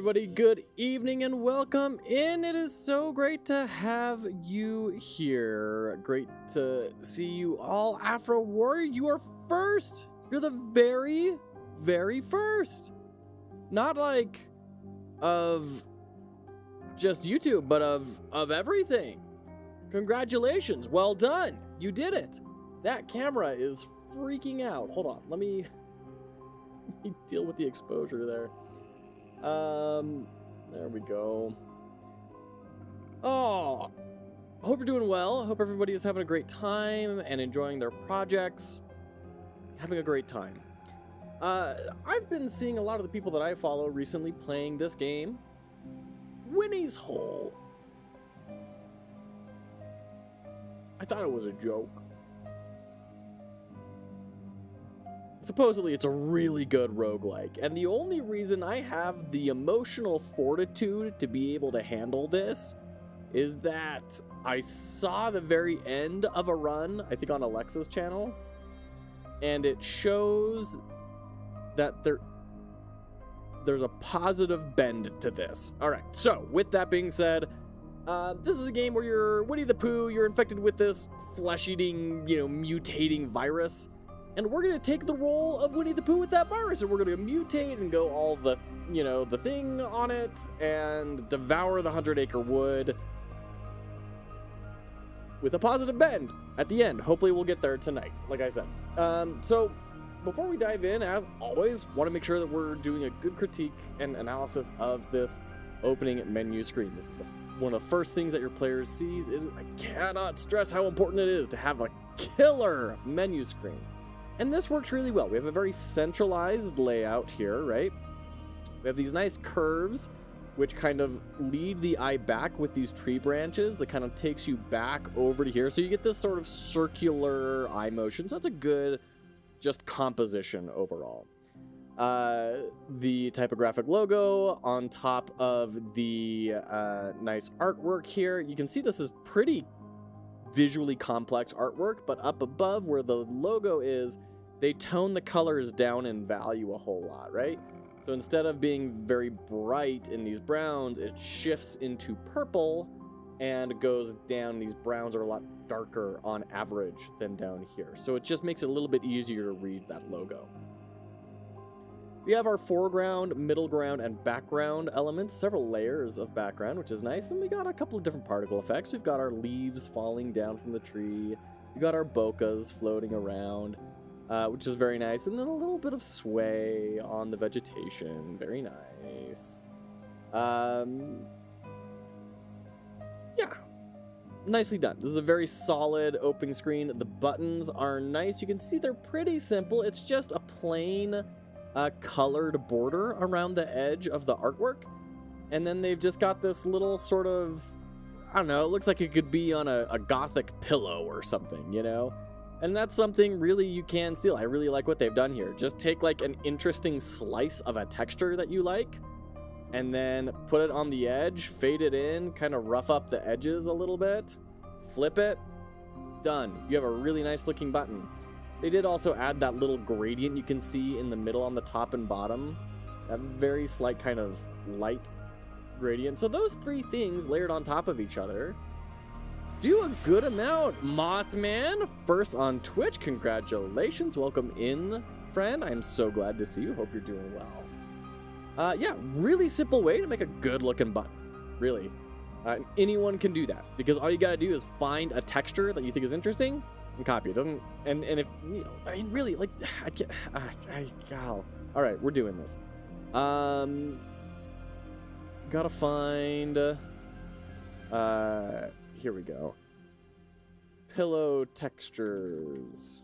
everybody, good evening and welcome in. It is so great to have you here. Great to see you all. Afro Warrior, you are first. You're the very, very first. Not like of just YouTube, but of everything. Congratulations. Well done. You did it. That camera is freaking out. Hold on. Let me deal with the exposure there. There we go. Oh, I hope you're doing well. I hope everybody is having a great time and enjoying their projects. Having a great time. I've been seeing a lot of the people that I follow recently playing this game, Winnie's Hole. I thought it was a joke. Supposedly, it's a really good roguelike, and the only reason I have the emotional fortitude to be able to handle this is that I saw the very end of a run, I think on Alexa's channel, and it shows that there's a positive bend to this. All right, so with that being said, this is a game where you're Winnie the Pooh, you're infected with this flesh-eating, mutating virus. And we're going to take the role of Winnie the Pooh with that virus, and we're going to mutate and go all the, the thing on it and devour the 100-acre wood with a positive bend at the end. Hopefully we'll get there tonight, like I said. So before we dive in, as always, want to make sure that we're doing a good critique and analysis of this opening menu screen. This is one of the first things that your players sees. I cannot stress how important it is to have a killer menu screen. And this works really well. We have a very centralized layout here, right? We have these nice curves, which kind of lead the eye back with these tree branches that kind of takes you back over to here. So you get this sort of circular eye motion. So that's a good, just composition overall. The typographic logo on top of the nice artwork here. You can see this is pretty visually complex artwork, but up above where the logo is, they tone the colors down in value a whole lot, right? So instead of being very bright in these browns, it shifts into purple and goes down. These browns are a lot darker on average than down here. So it just makes it a little bit easier to read that logo. We have our foreground, middle ground, and background elements, several layers of background, which is nice. And we got a couple of different particle effects. We've got our leaves falling down from the tree. We got our bokehs floating around, which is very nice. And then a little bit of sway on the vegetation. Very nice. Yeah. Nicely done. This is a very solid opening screen. The buttons are nice. You can see they're pretty simple. It's just a plain colored border around the edge of the artwork, and then they've just got this little sort of, I don't know, it looks like it could be on a gothic pillow or something, and that's something really you can steal. I really like what they've done here. Just take like an interesting slice of a texture that you like, and then put it on the edge, fade it in, kind of rough up the edges a little bit, flip it, done. You have a really nice looking button. They did also add that little gradient you can see in the middle on the top and bottom. That very slight kind of light gradient. So those three things layered on top of each other do a good amount. Mothman, first on Twitch. Congratulations. Welcome in, friend. I'm so glad to see you. Hope you're doing well. Yeah, really simple way to make a good looking button. Really. Anyone can do that, because all you got to do is find a texture that you think is interesting and copy it. Doesn't, and if I mean, really, like, I can't, all right, we're doing this. Gotta find, here we go. Pillow textures.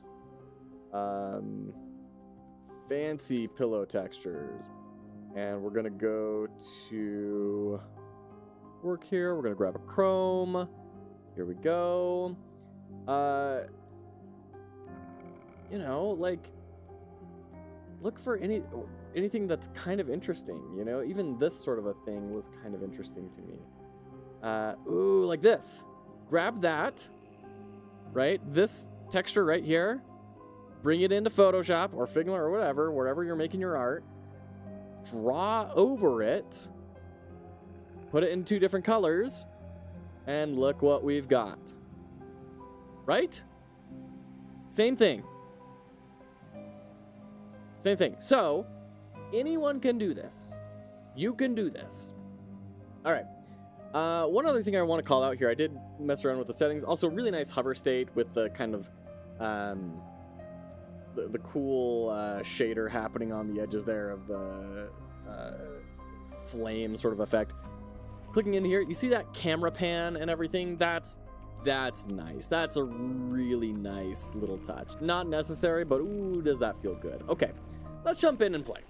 Fancy pillow textures. And we're gonna go to work here. We're gonna grab a Chrome. Here we go. Like, look for anything that's kind of interesting, even this sort of a thing was kind of interesting to me. Ooh, like this. Grab that, right? This texture right here, bring it into Photoshop or Figma or whatever, wherever you're making your art, draw over it, put it in 2 different colors, and look what we've got. Right? Same thing. Same thing. So, anyone can do this. You can do this. All right. One other thing I want to call out here, I did mess around with the settings. Also, really nice hover state with the kind of the cool shader happening on the edges there of the flame sort of effect. Clicking in here, you see that camera pan and everything? That's nice. That's a really nice little touch. Not necessary, but ooh, does that feel good. Okay, let's jump in and play.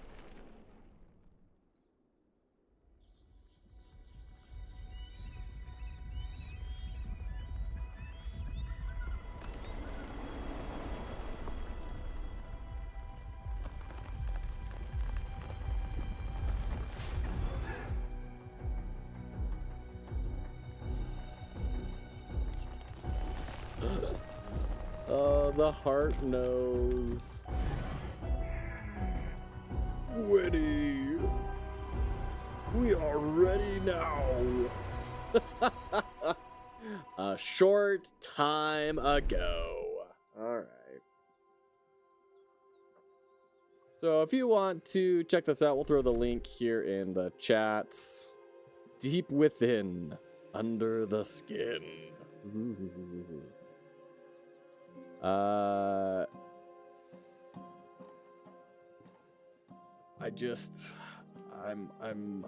The heart knows. Winnie, we are ready now. A short time ago. All right. So if you want to check this out, we'll throw the link here in the chats. Deep within, under the skin. I'm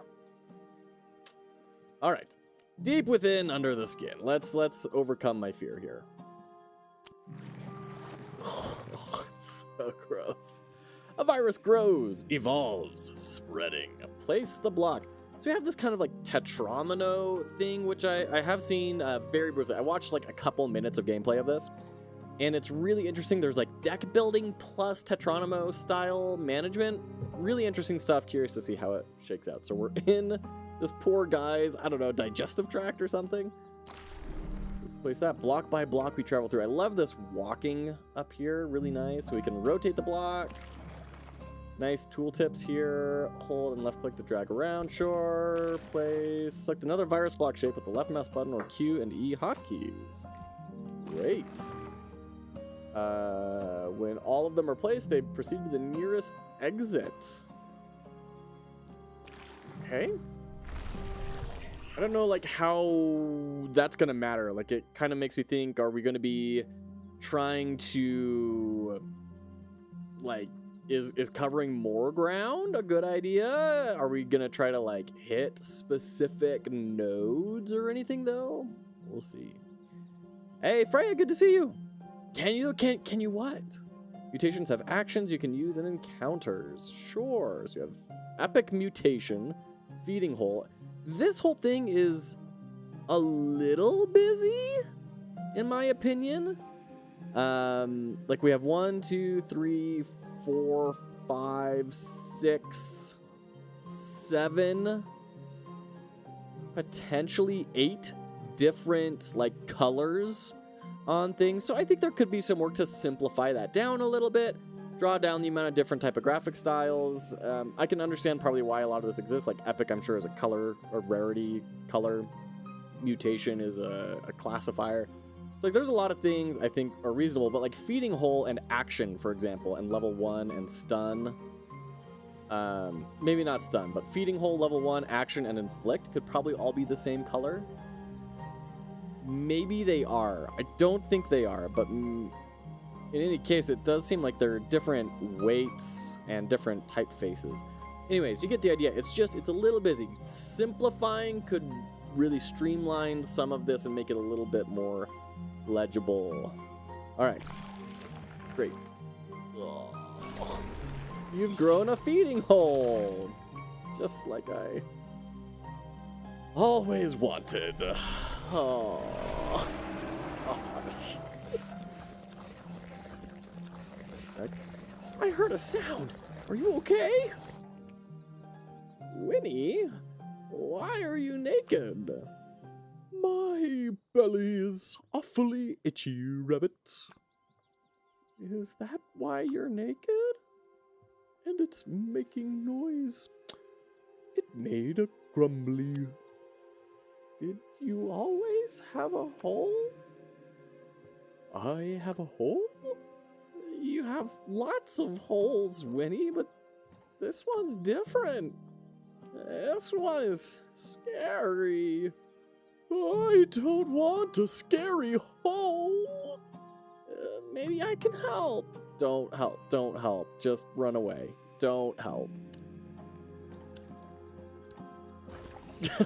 all right. Deep within, under the skin. Let's overcome my fear here. It's so gross. A virus grows, evolves, spreading. Place the block. So we have this kind of like Tetramino thing, which I have seen very briefly. I watched like a couple minutes of gameplay of this. And it's really interesting. There's like deck building plus Tetranimo style management. Really interesting stuff. Curious to see how it shakes out. So we're in this poor guy's, I don't know, digestive tract or something. Place that block by block we travel through. I love this walking up here. Really nice. So we can rotate the block. Nice tooltips here. Hold and left click to drag around. Sure. Place. Select another virus block shape with the left mouse button or Q and E hotkeys. Great. When all of them are placed, they proceed to the nearest exit. Okay. I don't know, like, how that's gonna matter. Like, it kind of makes me think, are we gonna be trying to, like, is covering more ground a good idea? Are we gonna try to, like, hit specific nodes or anything, though? We'll see. Hey, Freya, good to see you. Can you what? Mutations have actions you can use in encounters. Sure. So you have Epic Mutation, Feeding Hole. This whole thing is a little busy, in my opinion. Like we have 1, 2, 3, 4, 5, 6, 7, potentially 8 different like colors on things. So I think there could be some work to simplify that down a little bit, draw down the amount of different type of graphic styles. I can understand probably why a lot of this exists. Like Epic, I'm sure, is a color or rarity color. Mutation is a classifier. So like there's a lot of things I think are reasonable, but like Feeding Hole and Action, for example, and Level 1 and Stun, maybe not Stun, but Feeding Hole, Level 1, Action, and Inflict could probably all be the same color. Maybe they are. I don't think they are, but in any case, it does seem like there are different weights and different typefaces. Anyways, you get the idea. It's a little busy. Simplifying could really streamline some of this and make it a little bit more legible. All right. Great. Ugh. You've grown a feeding hole. Just like I always wanted. Oh. Gosh. I heard a sound. Are you okay? Winnie, why are you naked? My belly is awfully itchy, Rabbit. Is that why you're naked? And it's making noise. It made a grumbly Did you always have a hole? I have a hole? You have lots of holes, Winnie, but this one's different. This one is scary. I don't want a scary hole. Maybe I can help. Don't help. Don't help. Just run away. Don't help.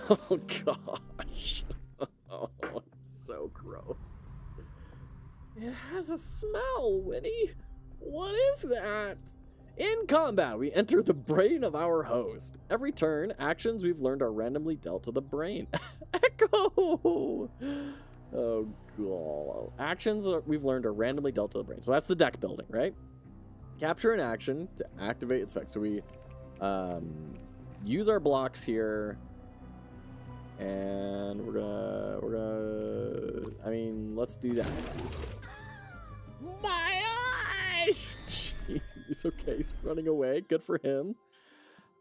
Oh, gosh. Oh, it's so gross. It has a smell, Winnie. What is that? In combat, we enter the brain of our host. Every turn, actions we've learned are randomly dealt to the brain. Echo! Oh, God. Actions we've learned are randomly dealt to the brain. So that's the deck building, right? Capture an action to activate its effect. So we use our blocks here. And we're gonna, I mean, let's do that. My eyes! Jeez, okay, he's running away. Good for him.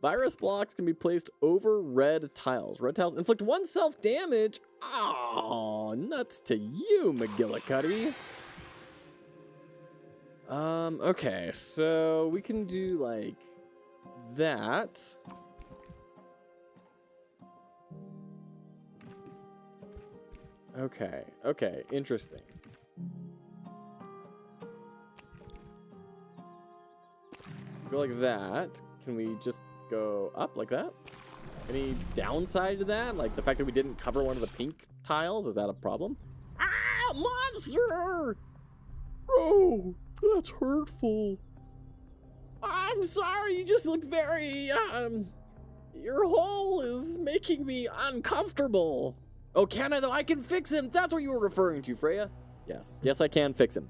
Virus blocks can be placed over red tiles. Red tiles inflict 1 self-damage. Oh, nuts to you, McGillicuddy. Okay, so we can do like that. Okay, interesting. Go like that. Can we just go up like that? Any downside to that? Like the fact that we didn't cover one of the pink tiles? Is that a problem? Ah, monster! Oh, that's hurtful. I'm sorry, you just look very, your hole is making me uncomfortable. Oh, can I though? I can fix him. That's what you were referring to, Freya. Yes, I can fix him.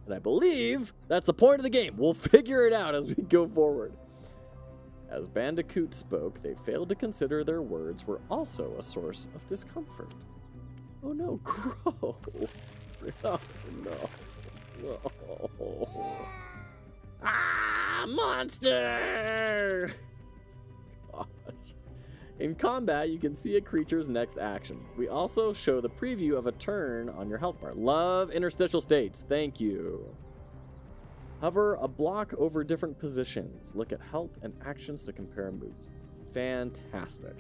And I believe that's the point of the game. We'll figure it out as we go forward. As Bandicoot spoke, they failed to consider their words were also a source of discomfort. Oh no, Crow. Oh no. Ah, monster! Gosh. In combat, you can see a creature's next action. We also show the preview of a turn on your health bar. Love interstitial states. Thank you. Hover a block over different positions. Look at help and actions to compare moves. Fantastic.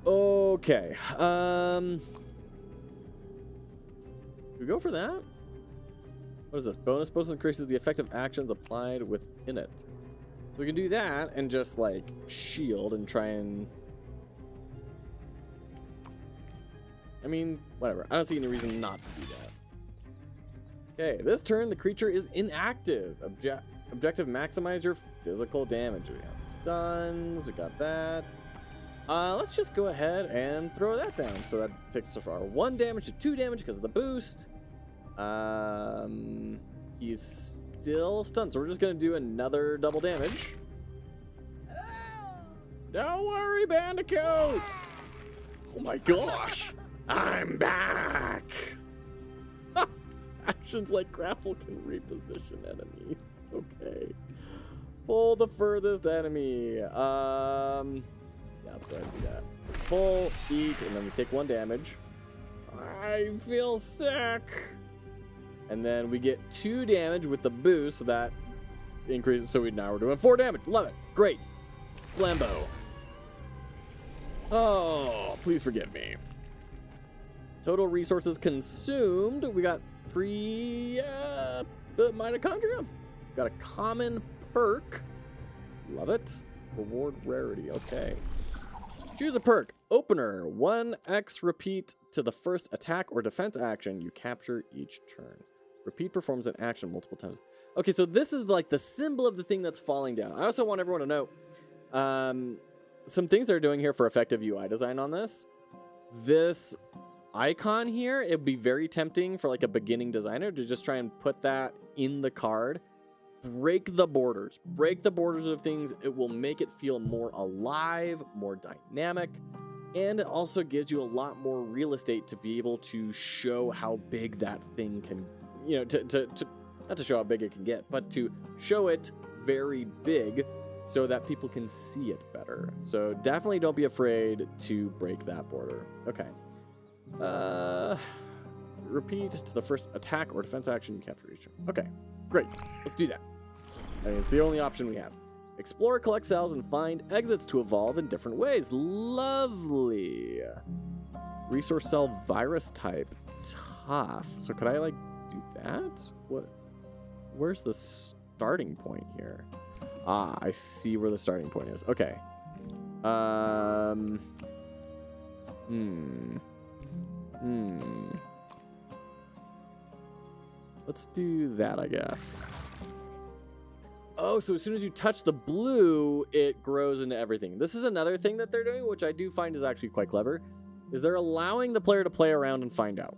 Okay. We go for that? What is this? Bonus increases the effect of actions applied within it. So we can do that and just like shield and try and, I mean, whatever. I don't see any reason not to do that. Okay, this turn the creature is inactive. Objective, maximize your physical damage. We have stuns, we got that. Let's just go ahead and throw that down. So that takes so far 1 damage to 2 damage because of the boost. He's still stunned, so we're just gonna do another double damage. Don't worry, Bandicoot! Oh my gosh! I'm back! Actions like grapple can reposition enemies. Okay. Pull the furthest enemy. Yeah, let's go ahead and do that. Pull, eat, and then we take 1 damage. I feel sick! And then we get 2 damage with the boost, so that increases, so now we're doing 4 damage. Love it. Great. Flambeau. Oh, please forgive me. Total resources consumed. We got 3 mitochondria. Got a common perk. Love it. Reward rarity. Okay. Choose a perk. Opener. 1x repeat to the first attack or defense action you capture each turn. Repeat performs an action multiple times. Okay, so this is like the symbol of the thing that's falling down. I also want everyone to know some things they're doing here for effective UI design on this. This icon here, it'd be very tempting for like a beginning designer to just try and put that in the card. Break the borders. Break the borders of things. It will make it feel more alive, more dynamic, and it also gives you a lot more real estate to be able to show how big that thing can, you know, to not to show how big it can get, but to show it very big so that people can see it better. So definitely don't be afraid to break that border. Okay. Repeat to the first attack or defense action you capture each. Okay, great. Let's do that. I mean, it's the only option we have. Explore, collect cells, and find exits to evolve in different ways. Lovely. Resource cell virus type. Tough. So could I, like, do that? What? Where's the starting point here? Ah, I see where the starting point is. Okay. Let's do that, I guess. Oh, so as soon as you touch the blue, it grows into everything. This is another thing that they're doing, which I do find is actually quite clever, is they're allowing the player to play around and find out.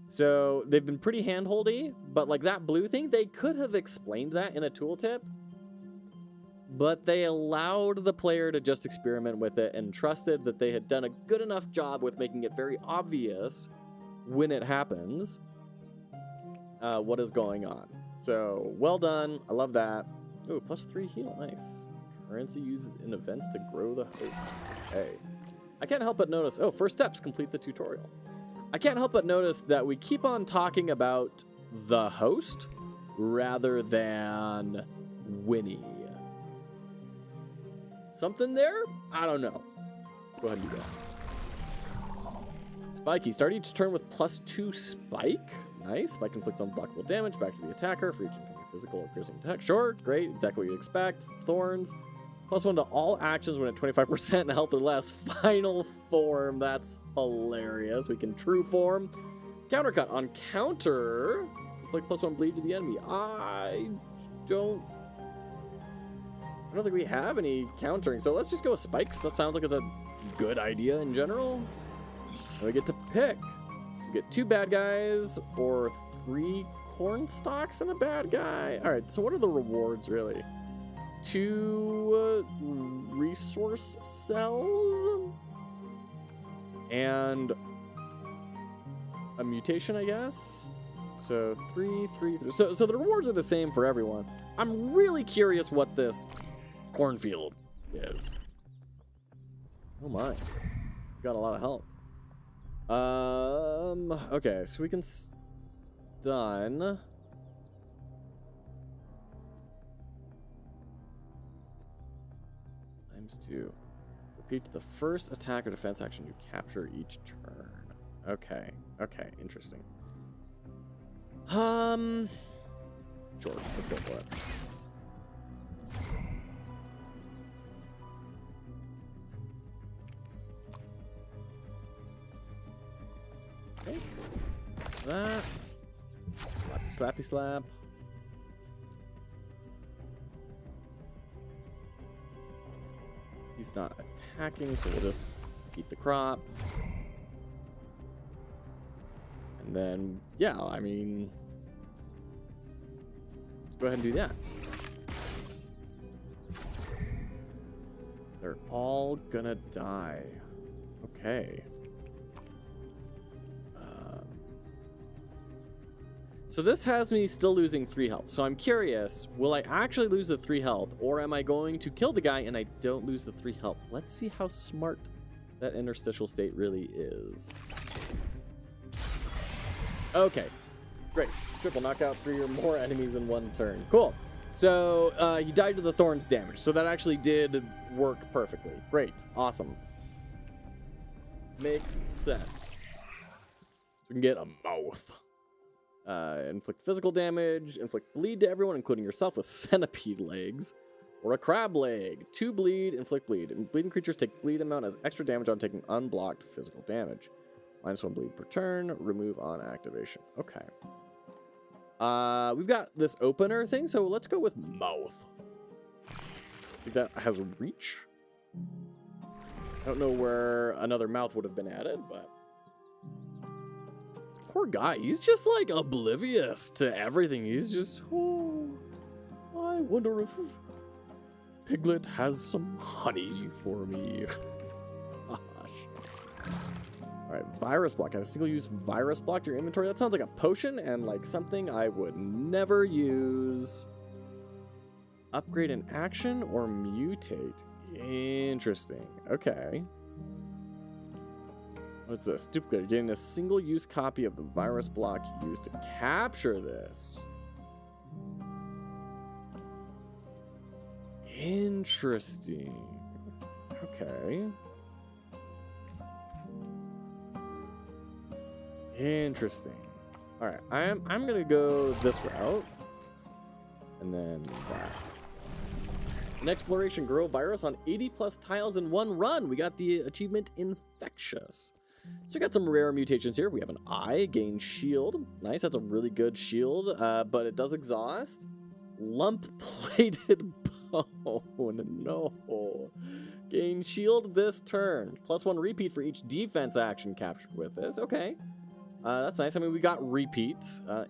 So they've been pretty hand-holdy, but like that blue thing, they could have explained that in a tooltip, but they allowed the player to just experiment with it and trusted that they had done a good enough job with making it very obvious when it happens what is going on. So well done. I love that. Ooh, +3 heal. Nice. Currency used in events to grow the host. Okay. I can't help but notice. Oh, first steps, complete the tutorial. I can't help but notice that we keep on talking about the host rather than Winnie. Something there? I don't know. Go ahead and do that. Spiky. Start each turn with +2 spike. Nice. Spike inflicts unblockable damage back to the attacker for each incoming physical or piercing attack. Sure. Great. Exactly what you'd expect. It's thorns. +1 to all actions when at 25% health or less. Final form. That's hilarious. We can true form. Countercut. On counter, inflict +1 bleed to the enemy. I don't think we have any countering, so let's just go with spikes. That sounds like it's a good idea in general. And we get to pick. We get 2 bad guys or 3 corn stalks and a bad guy. All right, so what are the rewards really? 2 resource cells and a mutation, I guess. So 3, 3, 3. So the rewards are the same for everyone. I'm really curious what this cornfield is. Oh my, got a lot of health. Okay, so we can stun. ×2. Repeat the first attack or defense action you capture each turn. Okay, interesting. Sure, let's go for it. Okay. That. Slappy slap. He's not attacking, so we'll just eat the crop. And then, yeah, I mean, let's go ahead and do that. They're all gonna die. Okay. So this has me still losing 3 health. So I'm curious, will I actually lose the 3 health, or am I going to kill the guy and I don't lose the 3 health? Let's see how smart that interstitial state really is. Okay, great. Triple knockout 3 or more enemies in 1 turn. Cool. So he died to the thorns damage. So that actually did work perfectly. Great. Awesome. Makes sense. So we can get a mouth. Inflict physical damage, inflict bleed to everyone, including yourself, with centipede legs, or a crab leg. 2 bleed, inflict bleed. And bleeding creatures take bleed amount as extra damage on taking unblocked physical damage. -1 bleed per turn, remove on activation. Okay. We've got this opener thing, so let's go with mouth. I think that has reach. I don't know where another mouth would have been added, but poor guy, he's just like oblivious to everything. He's just, oh, I wonder if Piglet has some honey for me. Gosh. All right, virus block. Have a single-use virus block to your inventory. That sounds like a potion and like something I would never use. upgrade an action or mutate. Interesting. Okay. What's this? Duplicate. Getting a single-use copy of the virus block used to capture this. Interesting. Okay. Interesting. All right, I'm gonna go this route, and then that. An exploration grow virus on 80+ tiles in one run. We got the achievement Infectious. So we got some rare mutations here. We have an eye, gain shield. Nice, that's a really good shield, but it does exhaust. Lump-plated bone, no. Gain shield this turn. +1 repeat for each defense action captured with this. Okay. That's nice. I mean, we got repeat.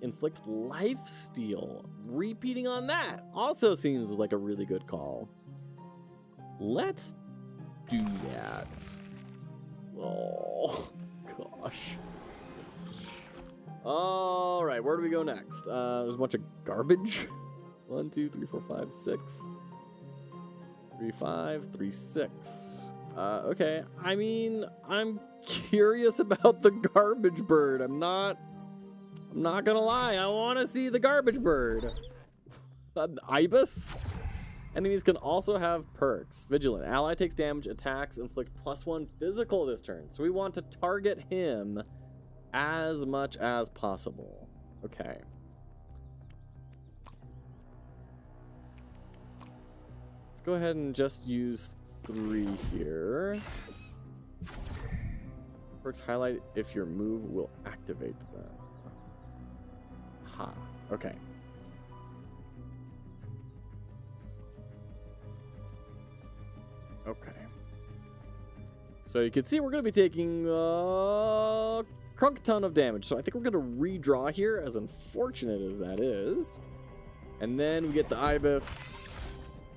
Inflict life steal. Repeating on that also seems like a really good call. Let's do that. Oh, gosh. All right, where do we go next? There's a bunch of garbage. 1, 2, 3, 4, 5, 6. 3, 5, 3, 6. Okay. I mean, I'm curious about the garbage bird. I'm not gonna lie. I want to see the garbage bird. Ibis. Enemies can also have perks. Vigilant. Ally takes damage, attacks, inflict +1 physical this turn. So we want to target him as much as possible. Okay. Let's go ahead and just use 3 here. Perks highlight if your move will activate them. Ha. Okay. Okay. So you can see we're going to be taking a crunk ton of damage. So I think we're going to redraw here, as unfortunate as that is. And then we get the Ibis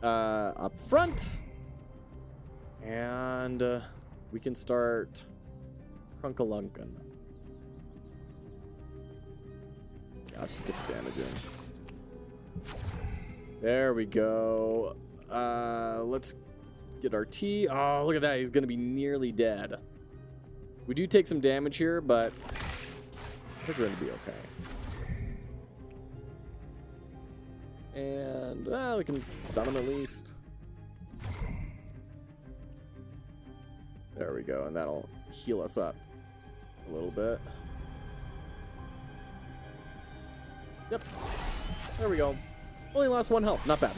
up front. And we can start Krunkalunkin. Yeah, let's just get the damage in. There we go. Let's get our T. Oh, look at that. He's going to be nearly dead. We do take some damage here, but I think we're going to be okay. And we can stun him at least. There we go, and that'll heal us up a little bit. Yep. There we go. Only lost 1 health. Not bad.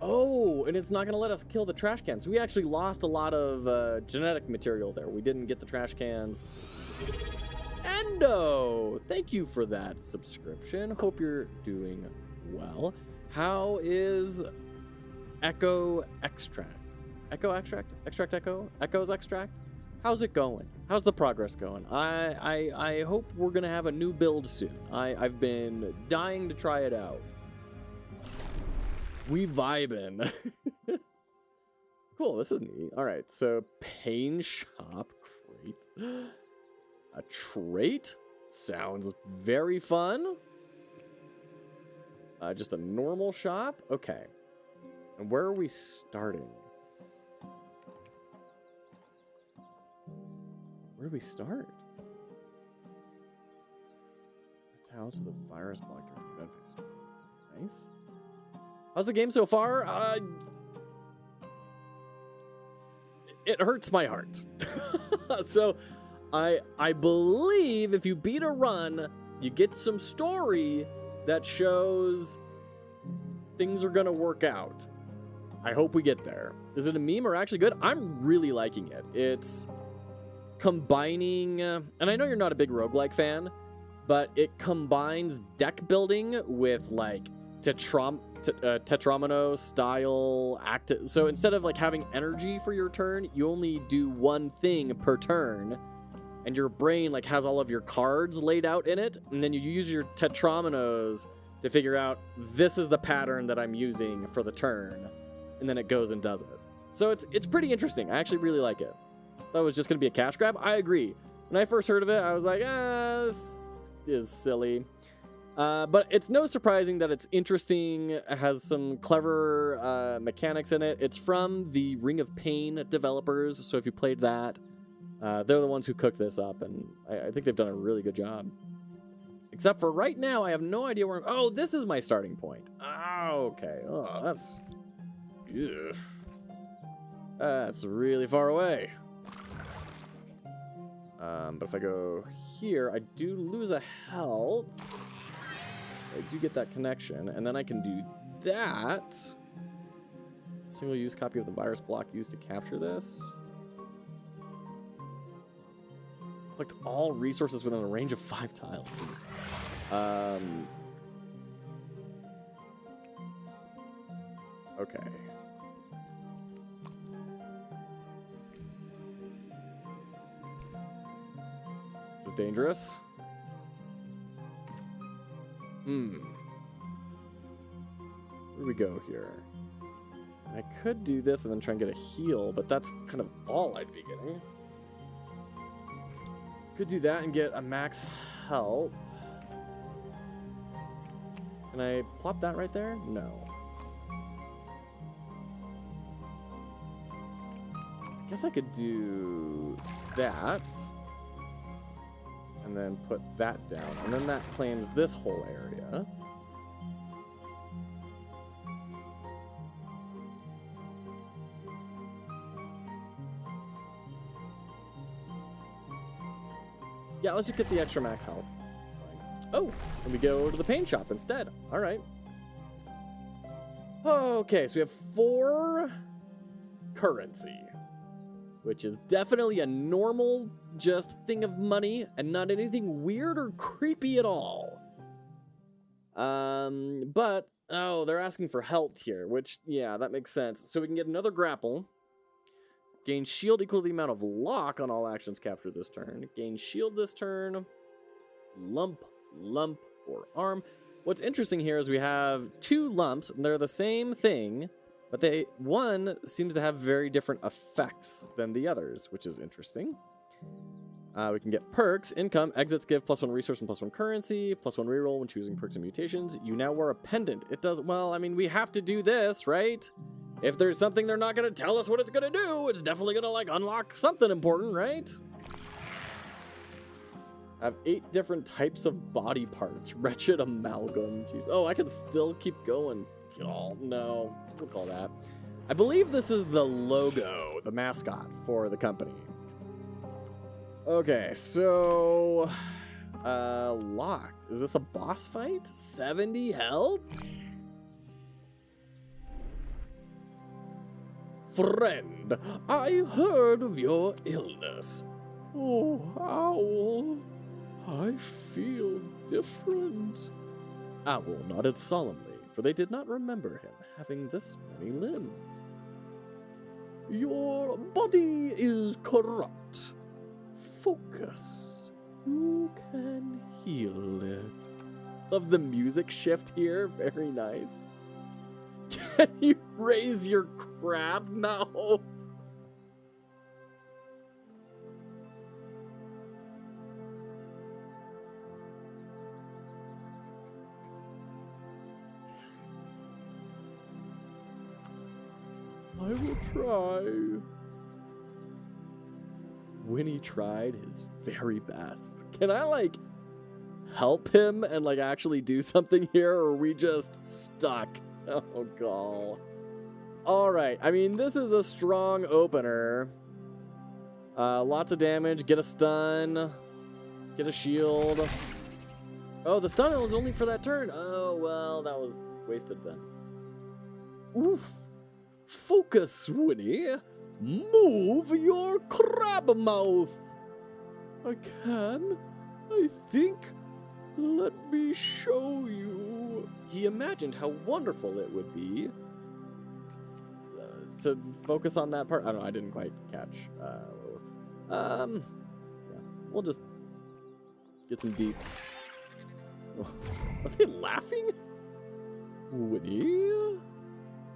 Oh, and it's not going to let us kill the trash cans. We actually lost a lot of genetic material there. We didn't get the trash cans. Endo! Thank you for that subscription. Hope you're doing well. How is Echo Extract? Echo Extract? Extract Echo? Echo's Extract? How's it going? How's the progress going? I hope we're going to have a new build soon. I've been dying to try it out. We vibin'. Cool, this is neat. All right, so Pain Shop. Great. A trait? Sounds very fun. Just a normal shop? Okay. And where are we starting? Where do we start? Towels to the virus block during the event phase. Nice. How's the game so far? It hurts my heart. So, I believe if you beat a run, you get some story that shows things are gonna work out. I hope we get there. Is it a meme or actually good? I'm really liking it. It's combining, and I know you're not a big roguelike fan, but it combines deck building with like Tetramino style active. So instead of like having energy for your turn, you only do one thing per turn, and your brain like has all of your cards laid out in it, and then you use your Tetraminos to figure out this is the pattern that I'm using for the turn, and then it goes and does it. So it's pretty interesting. I actually really like it. Thought it was just gonna be a cash grab. I agree. When I first heard of it, I was like, this is silly. But it's no surprising that it's interesting. It has some clever mechanics in it. It's from the Ring of Pain developers, so if you played that, they're the ones who cooked this up, and I think they've done a really good job. Except for right now, I have no idea where oh, this is my starting point. Oh, okay. Oh, that's... Ugh. That's really far away. But if I go here, I do lose a health. I do get that connection, and then I can do that. Single-use copy of the virus block used to capture this. Collect all resources within a range of 5 tiles, please. Okay. This is dangerous. Where do we go here? I could do this and then try and get a heal, but that's kind of all I'd be getting. Could do that and get a max health. Can I plop that right there? No. I guess I could do that. And then put that down. And then that claims this whole area. Yeah, let's just get the extra max health. Oh, and we go to the paint shop instead. All right. Okay, so we have 4 currency, which is definitely a normal just thing of money and not anything weird or creepy at all. But, oh, they're asking for health here, which, yeah, that makes sense. So we can get another grapple. Gain shield equal to the amount of lock on all actions captured this turn. Gain shield this turn. Lump, or arm. What's interesting here is we have 2 lumps, and they're the same thing, but one seems to have very different effects than the others, which is interesting. We can get perks, income, exits give +1 resource and +1 currency, +1 reroll when choosing perks and mutations. You now wear a pendant. It does, well, I mean, we have to do this, right? If there's something they're not going to tell us what it's going to do, it's definitely going to, like, unlock something important, right? I have 8 different types of body parts. Wretched amalgam. Jeez. Oh, I can still keep going. Oh, no. We'll call that. I believe this is the logo, the mascot for the company. Okay, so... locked. Is this a boss fight? 70 health? Friend, I heard of your illness. Oh, Owl, I feel different. Owl nodded solemnly, for they did not remember him having this many limbs. Your body is corrupt. Focus. You can heal it. Love the music shift here. Very nice. Can you raise your crab mouth? I will try. Winnie tried his very best. Can I, like, help him and, like, actually do something here, or are we just stuck? Oh, God. Alright, I mean, this is a strong opener. Lots of damage, get a stun, get a shield. Oh, the stun was only for that turn. Oh, well, that was wasted then. Oof. Focus, Winnie. Move your crab mouth. I can. I think. Let me show you. He imagined how wonderful it would be to focus on that part. I don't know. I didn't quite catch what it was. Yeah, we'll just get some deeps. Are they laughing? Winnie?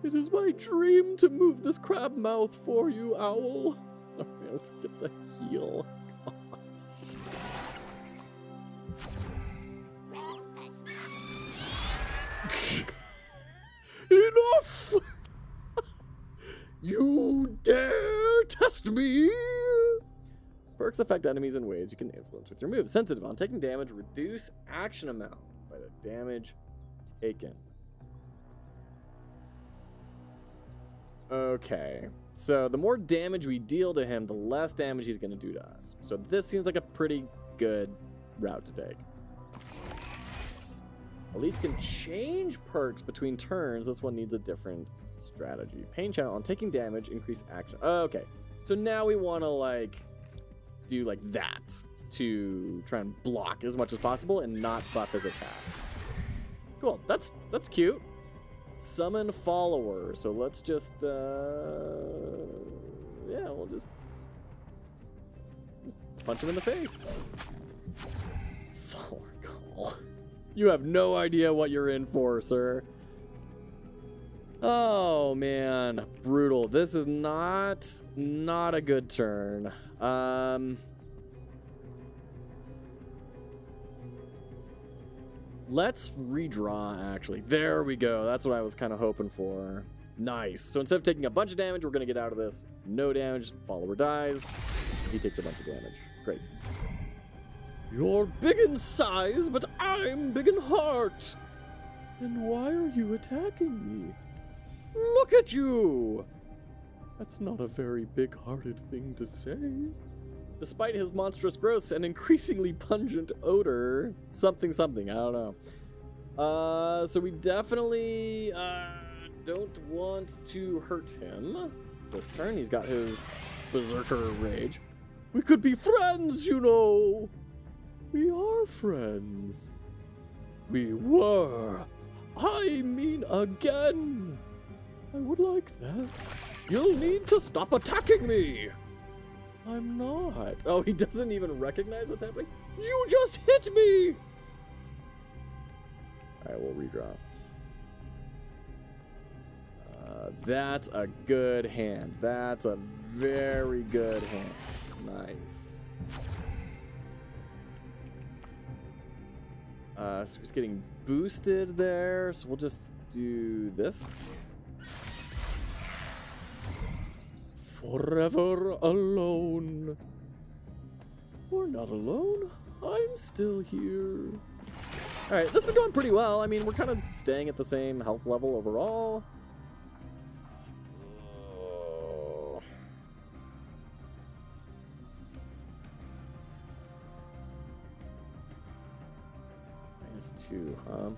It is my dream to move this crab mouth for you, Owl. Alright, let's get the heal. perks affect enemies in ways you can influence with your move. Sensitive. On taking damage, reduce action amount by the damage taken. Okay. So the more damage we deal to him, the less damage he's going to do to us. So this seems like a pretty good route to take. Elites can change perks between turns. This one needs a different strategy. Pain channel. On taking damage, increase action. Okay. So now we want to like do like that to try and block as much as possible and not buff his attack. Cool. That's cute. Summon follower. So let's just yeah, we'll just punch him in the face. Follower call. You have no idea what you're in for, sir. Oh man, brutal. This is not a good turn. Let's redraw, actually. There we go. That's what I was kind of hoping for. Nice. So instead of taking a bunch of damage, we're going to get out of this. No damage. Follower dies. He takes a bunch of damage. Great. You're big in size, but I'm big in heart. And why are you attacking me? Look at you! That's not a very big-hearted thing to say. Despite his monstrous growths and increasingly pungent odor, something, I don't know. So we definitely don't want to hurt him this turn. He's got his Berserker Rage. We could be friends, you know. We are friends. We were. I mean again. I would like that. You'll need to stop attacking me. I'm not. Oh, he doesn't even recognize what's happening? You just hit me! Alright, we'll redraw. That's a good hand. That's a very good hand. Nice. So he's getting boosted there, so we'll just do this. Forever alone. We're not alone. I'm still here. Alright, this is going pretty well. I mean, we're kind of staying at the same health level overall. Oh. -2, huh?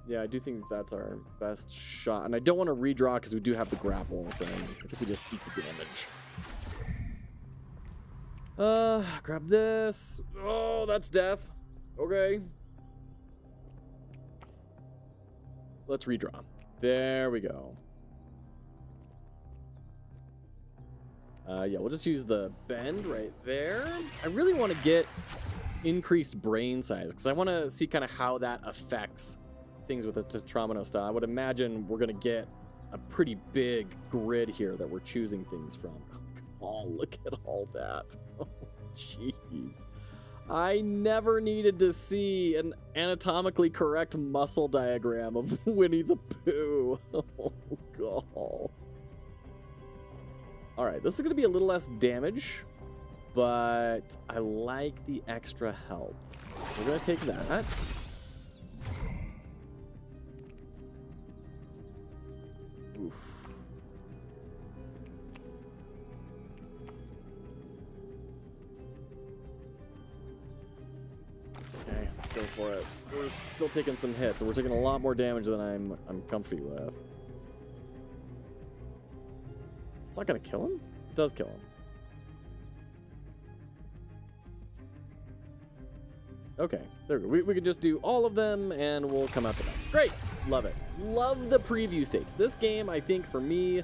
Yeah, I do think that's our best shot. And I don't want to redraw because we do have the grapple, so I think we just eat the damage. Grab this. Oh, that's death. Okay. Let's redraw. There we go. Yeah, we'll just use the bend right there. I really want to get increased brain size because I want to see kind of how that affects things with the Tetramino style. I would imagine we're going to get a pretty big grid here that we're choosing things from. Oh, look at all that. Oh, jeez. I never needed to see an anatomically correct muscle diagram of Winnie the Pooh. Oh, God. All right, this is going to be a little less damage, but I like the extra health. We're going to take that. Oof. Okay, let's go for it. We're still taking some hits, and we're taking a lot more damage than I'm comfy with. It's not gonna kill him? It does kill him. Okay, there we go. We could just do all of them and we'll come out the best. Great! Love it. Love the preview states. This game, I think, for me,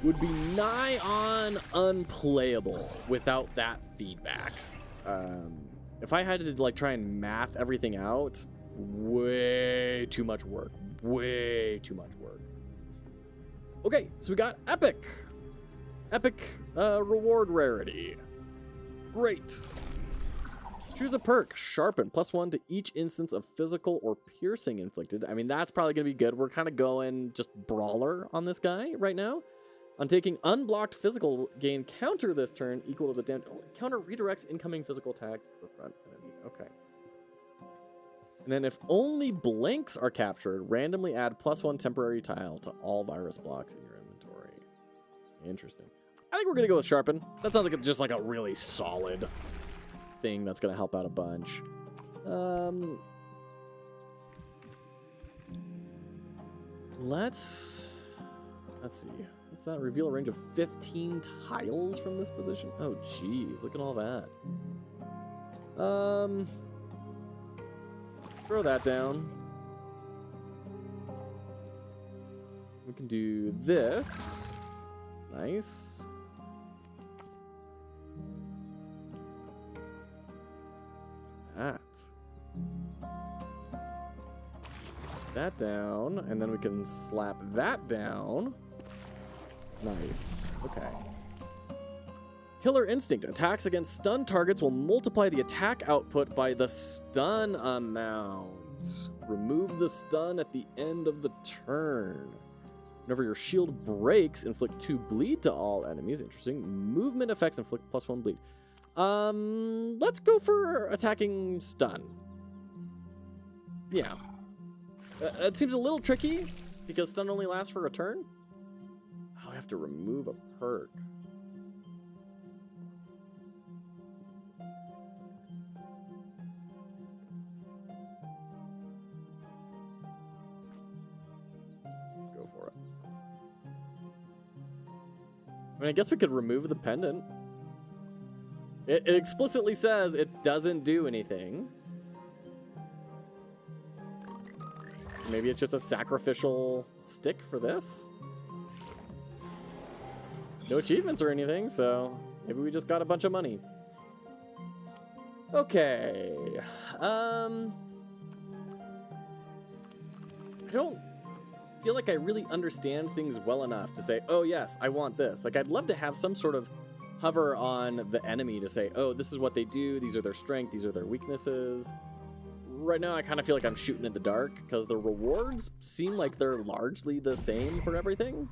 would be nigh on unplayable without that feedback. If I had to like try and math everything out, way too much work. Way too much work. Okay, so we got Epic. Epic reward rarity. Great. Choose a perk. Sharpen. +1 to each instance of physical or piercing inflicted. I mean, that's probably going to be good. We're kind of going just brawler on this guy right now. On taking unblocked physical, gain counter this turn equal to the damage. Oh, counter redirects incoming physical attacks to the front enemy. Okay. And then if only blanks are captured, randomly add +1 temporary tile to all virus blocks in your inventory. Interesting. I think we're going to go with Sharpen. That sounds like just like a really solid thing that's going to help out a bunch. Let's see. What's that? Reveal a range of 15 tiles from this position? Oh, geez. Look at all that. Let's throw that down. We can do this. Nice. What's that down, and then we can slap that down. Nice. Okay. Killer Instinct. Attacks against stun targets will multiply the attack output by the stun amount. Remove the stun at the end of the turn. Whenever your shield breaks, inflict 2 bleed to all enemies. Interesting. Movement effects inflict +1 bleed. Let's go for attacking stun. Yeah. It seems a little tricky because stun only lasts for a turn. Oh, I have to remove a perk. Go for it. I mean, I guess we could remove the pendant. It explicitly says it doesn't do anything. Maybe it's just a sacrificial stick for this. No achievements or anything, so maybe we just got a bunch of money. Okay. I don't feel like I really understand things well enough to say, oh yes, I want this. Like, I'd love to have some sort of hover on the enemy to say, oh, this is what they do, these are their strengths, these are their weaknesses. Right now, I kind of feel like I'm shooting in the dark because the rewards seem like they're largely the same for everything.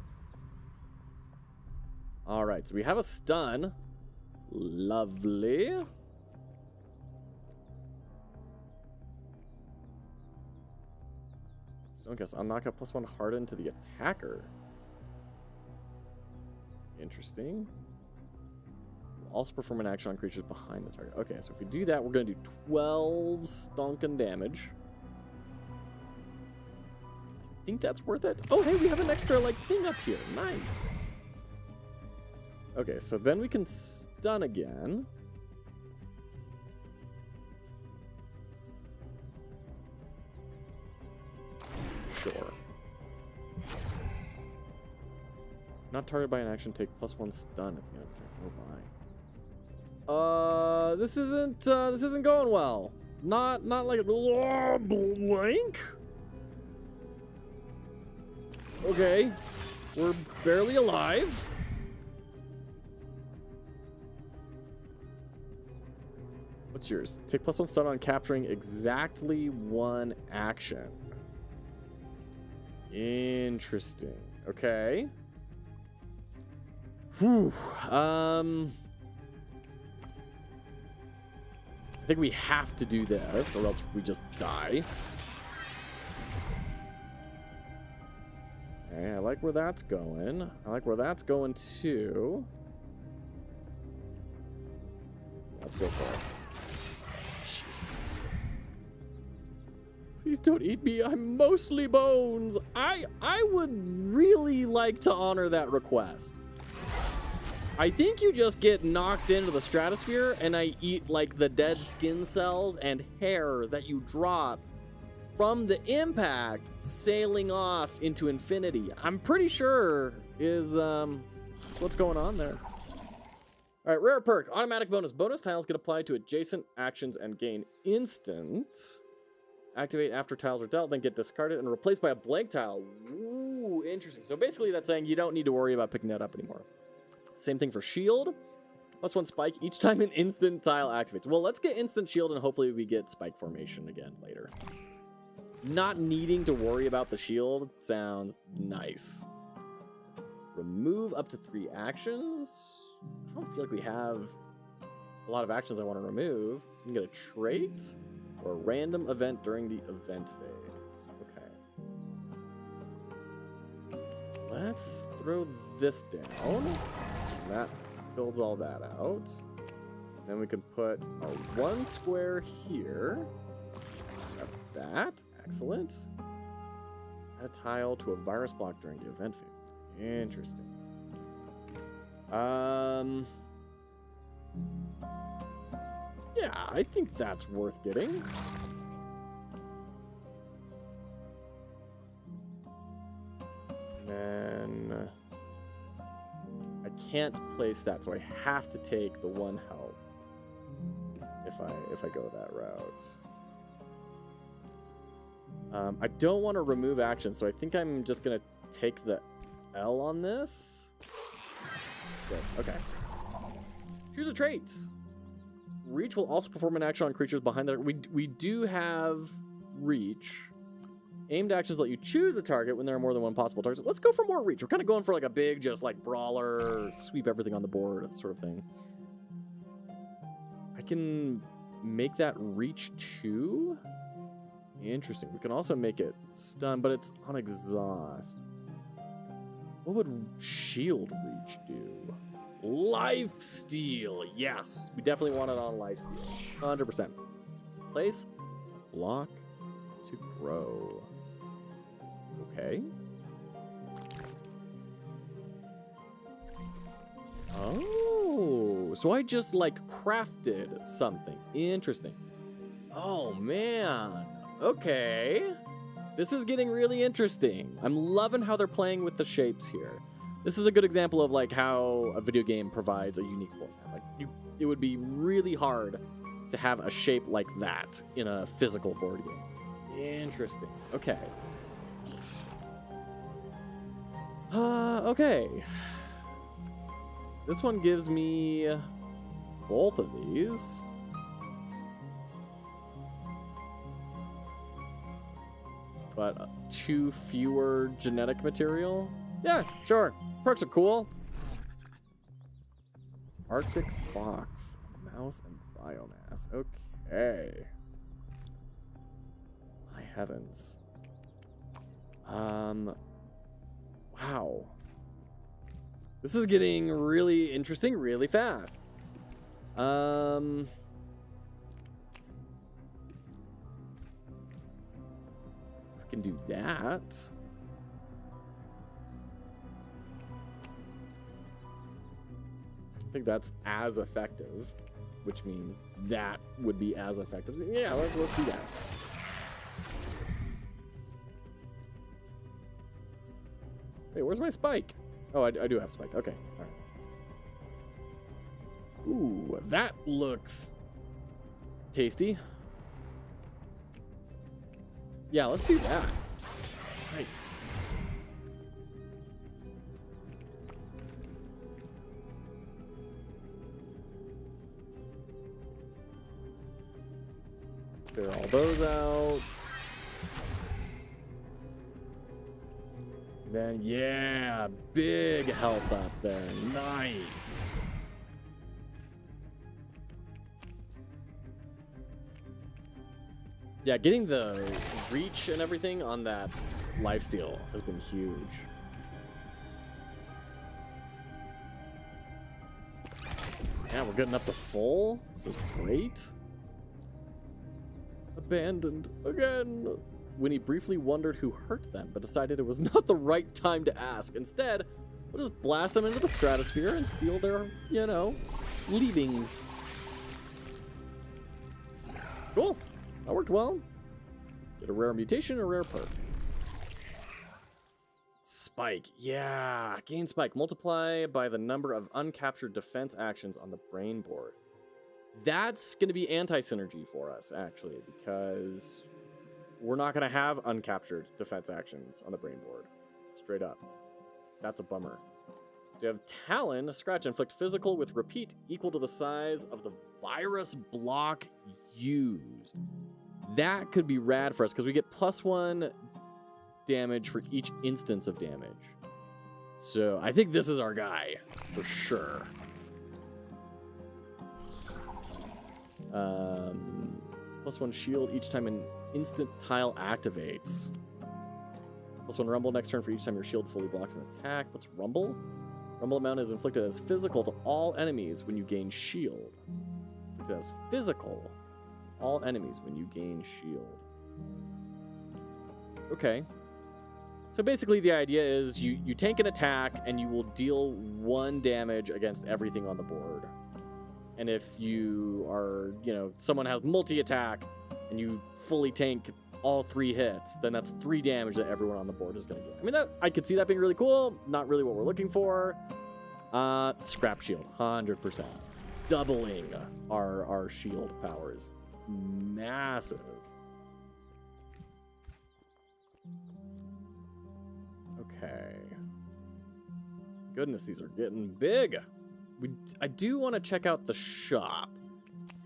All right, so we have a stun. Lovely. Stonecast. Unlock a +1 harden to the attacker. Interesting. Also perform an action on creatures behind the target. Okay, so if we do that, we're going to do 12 stonking damage. I think that's worth it. Oh, hey, we have an extra, like, thing up here. Nice. Okay, so then we can stun again. Sure. Not targeted by an action, take +1 stun at the end of the turn. Oh my. This isn't going well. Not like a blank. Okay, we're barely alive. What's yours? Take +1 stun on capturing exactly 1 action. Interesting. Okay. Whew. I think we have to do this, or else we just die. Okay, I like where that's going. I like where that's going too. Let's go for it. Jeez. Please don't eat me. I'm mostly bones. I would really like to honor that request. I think you just get knocked into the stratosphere and I eat like the dead skin cells and hair that you drop from the impact sailing off into infinity. I'm pretty sure is what's going on there. All right, rare perk, automatic bonus. Bonus tiles get applied to adjacent actions and gain instant. Activate after tiles are dealt, then get discarded and replaced by a blank tile. Ooh, interesting. So basically that's saying you don't need to worry about picking that up anymore. Same thing for shield. +1 spike each time an instant tile activates. Well, let's get instant shield and hopefully we get spike formation again later. Not needing to worry about the shield sounds nice. Remove up to 3 actions. I don't feel like we have a lot of actions I want to remove. You can get a trait or a random event during the event phase. Okay. Let's throw this down. That builds all that out. Then we can put our 1 square here. Got that. Excellent. Add a tile to a virus block during the event phase. Interesting. Yeah, I think that's worth getting. Then I can't place that, so I have to take the 1 help if I go that route. I don't want to remove action, so I think I'm just gonna take the L on this. Good. Okay. Choose a trait. Reach will also perform an action on creatures behind that. We do have reach. Aimed actions let you choose the target when there are more than 1 possible target. Let's go for more reach. We're kind of going for like a big, just like brawler, sweep everything on the board sort of thing. I can make that reach 2. Interesting. We can also make it stun, but it's on exhaust. What would shield reach do? Life steal. Yes, we definitely want it on life steal. 100%. Place block to grow. Okay. Oh, so I just like crafted something. Interesting. Oh man. Okay. This is getting really interesting. I'm loving how they're playing with the shapes here. This is a good example of like how a video game provides a unique format. Like it would be really hard to have a shape like that in a physical board game. Interesting. Okay. Okay. This one gives me both of these. But 2 fewer genetic material? Yeah, sure. Perks are cool. Arctic fox, mouse, and biomass. Okay. My heavens. Wow. This is getting really interesting really fast. I can do that. I think that's as effective, which means that would be as effective. Yeah, let's do that. Wait, where's my spike? Oh, I do have spike. Okay, all right. Ooh, that looks tasty. Yeah, let's do that. Nice. Clear all those out. Then, yeah, big help up there. Nice. Yeah, getting the reach and everything on that lifesteal has been huge. Yeah, we're getting up to full. This is great. Abandoned again. Winnie briefly wondered who hurt them, but decided it was not the right time to ask. Instead, we'll just blast them into the stratosphere and steal their, you know, leavings. Cool. That worked well. Get a rare mutation, a rare perk. Spike. Yeah. Gain spike. Multiply by the number of uncaptured defense actions on the brain board. That's going to be anti-synergy for us, actually, because we're not going to have uncaptured defense actions on the brain board. Straight up. That's a bummer. We have Talon, scratch, inflict physical with repeat equal to the size of the virus block used. That could be rad for us because we get +1 damage for each instance of damage. So I think this is our guy for sure. +1 shield each time an instant tile activates. +1 rumble next turn for each time your shield fully blocks an attack. What's rumble? Rumble amount is inflicted as physical to all enemies when you gain shield. Inflicted as physical. All enemies when you gain shield. Okay. So basically the idea is you tank an attack and you will deal 1 damage against everything on the board. And if you are, someone has multi-attack and you fully tank all 3 hits, then that's 3 damage that everyone on the board is going to get. I mean, I could see that being really cool. Not really what we're looking for. Scrap shield, 100%. Doubling our shield powers. Massive. Okay. Goodness, these are getting big. I do want to check out the shop.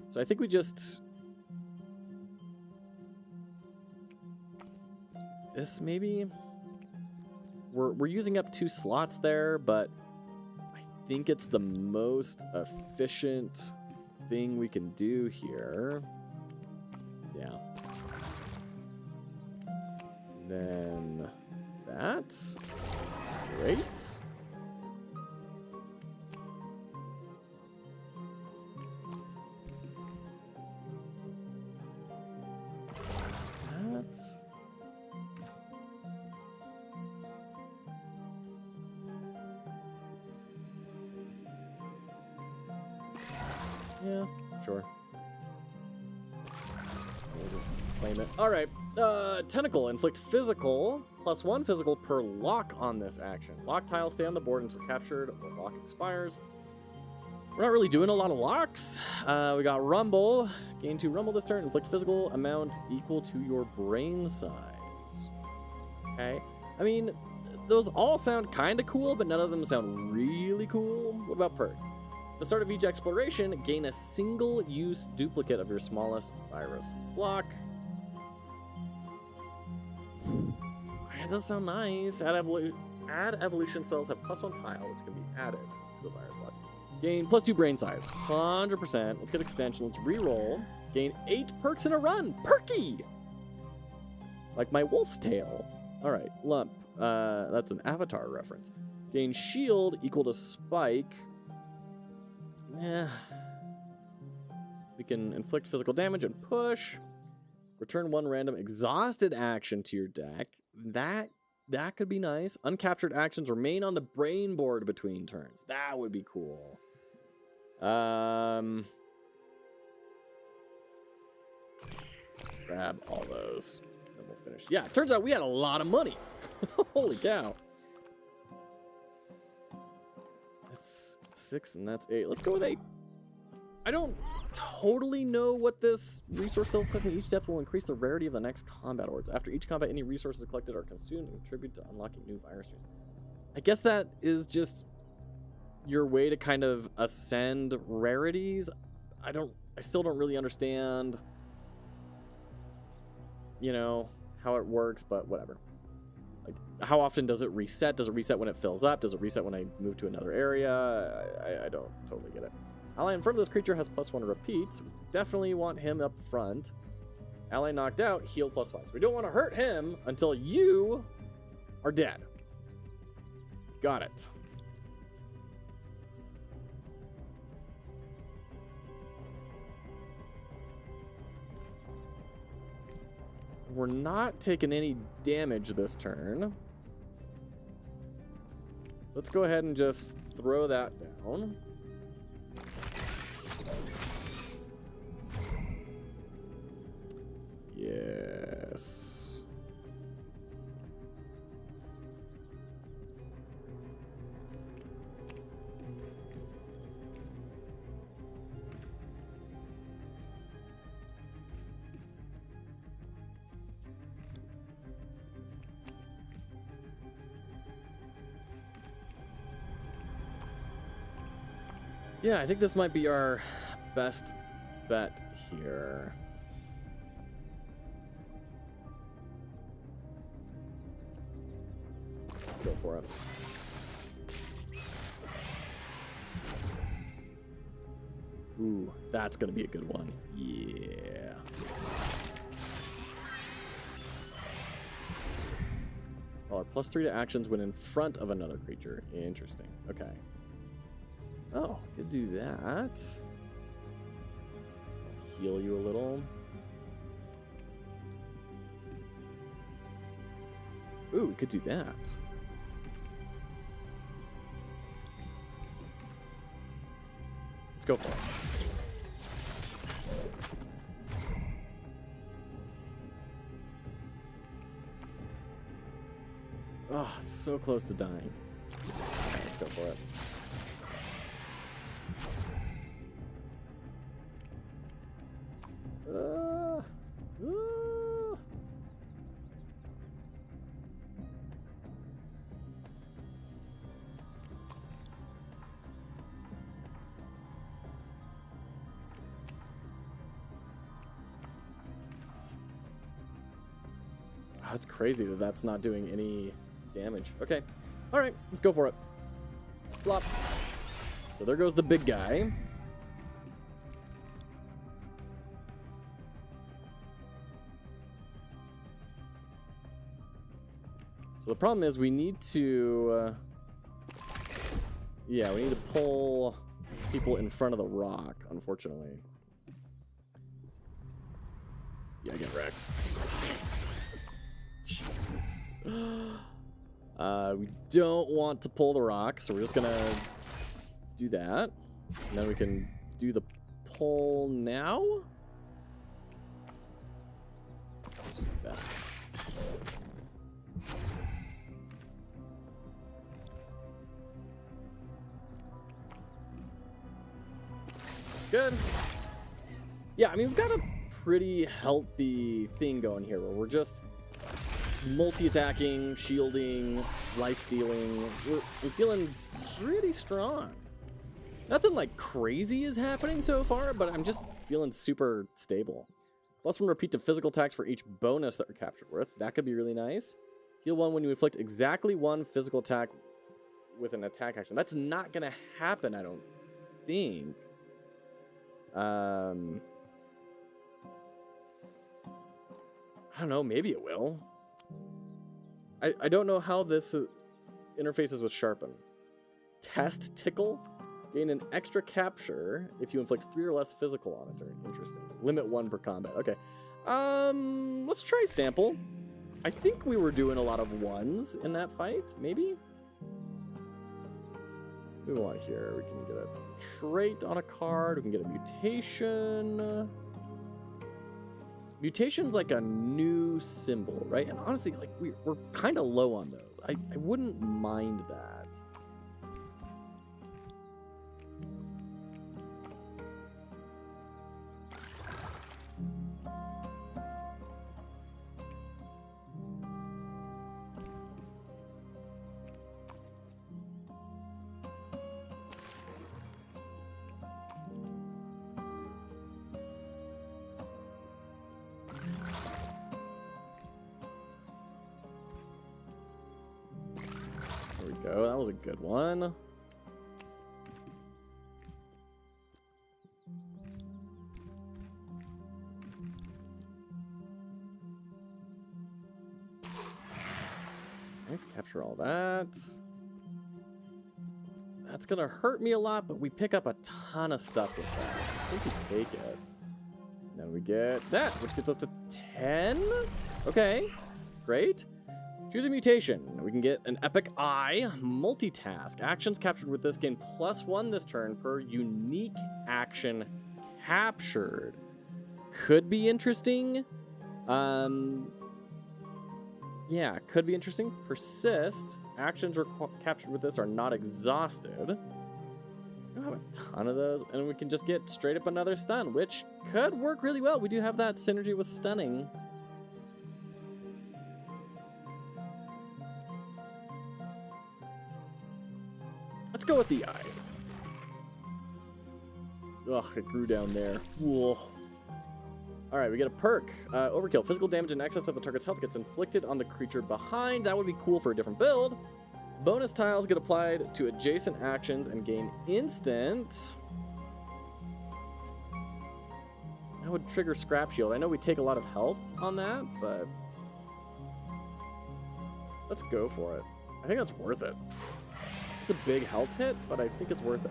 So I think we just... This maybe? We're using up 2 slots there, but I think it's the most efficient thing we can do here. Yeah. And then that. Great. That. Yeah, sure. We'll just claim it. All right. Tentacle. Inflict physical. +1 physical per lock on this action. Lock tiles stay on the board until captured or lock expires. We're not really doing a lot of locks. We got Rumble. Gain 2 Rumble this turn. Inflict physical amount equal to your brain size. Okay. I mean, those all sound kind of cool, but none of them sound really cool. What about perks? At the start of each exploration, gain a single-use duplicate of your smallest virus block. It does sound nice. Add evolution cells have +1 tile, which can be added to the virus block. Gain +2 brain size, 100%. Let's get extension. Let's re-roll. Gain 8 perks in a run. Perky! Like my wolf's tail. All right, lump. That's an Avatar reference. Gain shield equal to spike. We can inflict physical damage and push. Return 1 random exhausted action to your deck. That could be nice. Uncaptured actions remain on the brain board between turns. That would be cool. Grab all those. Then we'll finish. Yeah, it turns out we had a lot of money. Holy cow. That's 6 and that's 8. Let's go with 8. I don't totally know what this resource cells collected in each depth will increase the rarity of the next combat ords. After each combat, any resources collected are consumed and contribute to unlocking new viruses. I guess that is just your way to kind of ascend rarities. I still don't really understand, how it works, but whatever. Like, how often does it reset? Does it reset when it fills up? Does it reset when I move to another area? I don't totally get it. Ally in front of this creature has +1 repeats. We definitely want him up front. Ally knocked out, heal +5. So we don't want to hurt him until you are dead. Got it. We're not taking any damage this turn. So let's go ahead and just throw that down. Yes. Yeah, I think this might be our best bet here. Let's go for it. Ooh, that's gonna be a good one. Yeah. Oh, +3 to actions when in front of another creature. Interesting. Okay. Oh, could do that. I'll heal you a little. Ooh, we could do that. Let's go for it. Oh, it's so close to dying. Okay, let's go for it. That's crazy that that's not doing any damage. Okay. All right, let's go for it. Flop. So there goes the big guy. So the problem is we need to... yeah, we need to pull people in front of the rock, unfortunately. Yeah, I get wrecked. Jeez. We don't want to pull the rock, so we're just gonna do that. And then we can do the pull now. Let's just do that. That's good. Yeah, I mean, we've got a pretty healthy thing going here where we're just multi-attacking, shielding, life-stealing. We're feeling pretty strong. Nothing like crazy is happening so far, but I'm just feeling super stable. +1 repeat to physical attacks for each bonus that we're captured with. That could be really nice. Heal 1 when you inflict exactly 1 physical attack with an attack action. That's not going to happen, I don't think. I don't know, maybe it will. I don't know how this interfaces with Sharpen. Test Tickle. Gain an extra capture if you inflict 3 or less physical on a turn. Interesting. Limit 1 per combat. Okay. Let's try Sample. I think we were doing a lot of 1s in that fight, maybe? What do we want here? We can get a trait on a card. We can get a mutation. Mutation's like a new symbol, right? And honestly, like we're kind of low on those. I wouldn't mind that. Go. That was a good one. Nice, capture all that. That's gonna hurt me a lot, but we pick up a ton of stuff with that. I think we take it. Then we get that, which gets us to 10. Okay, great. Choose a mutation. We can get an Epic Eye, multitask. Actions captured with this gain +1 this turn per unique action captured. Could be interesting. Yeah, could be interesting. Persist. Actions captured with this are not exhausted. We don't have a ton of those. And we can just get straight up another stun, which could work really well. We do have that synergy with stunning. Let's go with the eye. Ugh, it grew down there. Whoa. Alright, we get a perk. Overkill. Physical damage in excess of the target's health gets inflicted on the creature behind. That would be cool for a different build. Bonus tiles get applied to adjacent actions and gain instant. That would trigger Scrap Shield. I know we take a lot of health on that, but let's go for it. I think that's worth it. It's a big health hit, but I think it's worth it.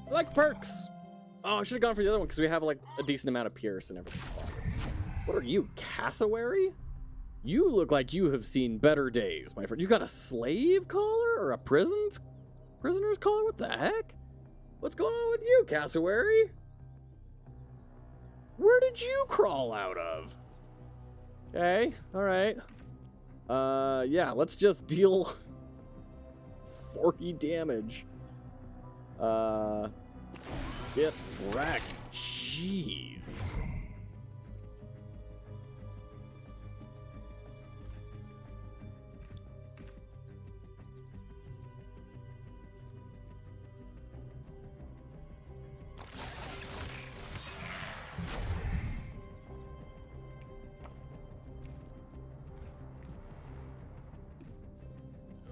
I like perks. Oh, I should have gone for the other one because we have like a decent amount of Pierce and everything. What are you, cassowary? You look like you have seen better days, my friend. You got a slave collar or a prisoner's collar? What the heck? What's going on with you, cassowary? Where did you crawl out of? Okay, all right. Yeah, let's just deal 40 damage. Get wrecked. Jeez.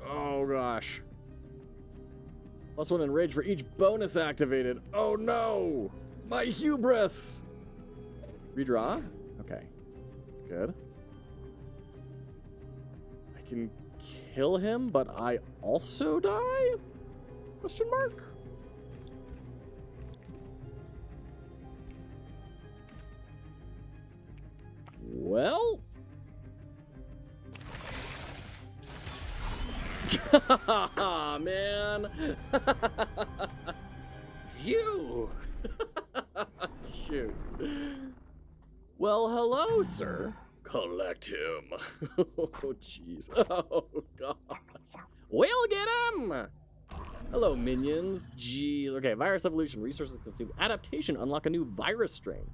Oh gosh. +1 in rage for each bonus activated. Oh no! My hubris! Redraw? Okay. That's good. I can kill him, but I also die? Question mark? Well... man. Phew. Shoot. Well, hello, sir. Collect him. Oh, jeez. Oh, gosh. We'll get him. Hello, minions. Jeez. Okay, virus evolution. Resources consumed. Adaptation. Unlock a new virus strain.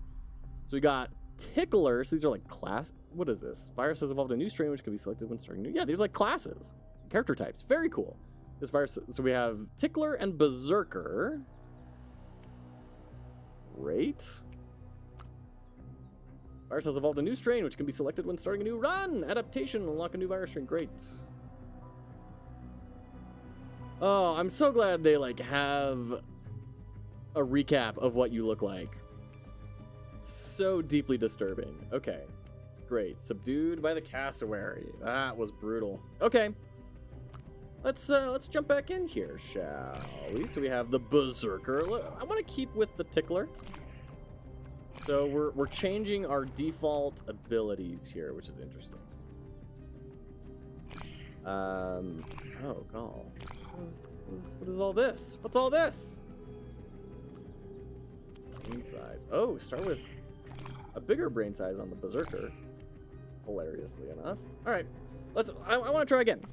So we got Tickler. So these are like class. What is this? Virus has evolved a new strain which can be selected when starting new. Yeah, these are like classes. Character types. Very cool. This virus. So we have Tickler and Berserker. Great. Virus has evolved a new strain which can be selected when starting a new run. Adaptation. Unlock a new virus strain. Great. Oh, I'm so glad they like have a recap of what you look like. So deeply disturbing. Okay. Great. Subdued by the cassowary. That was brutal. Okay. Let's jump back in here, shall we? So we have the Berserker. I want to keep with the Tickler. So we're changing our default abilities here, which is interesting. Oh god. What is all this? What's all this? Brain size. Oh, start with a bigger brain size on the Berserker. Hilariously enough. All right, I want to try again.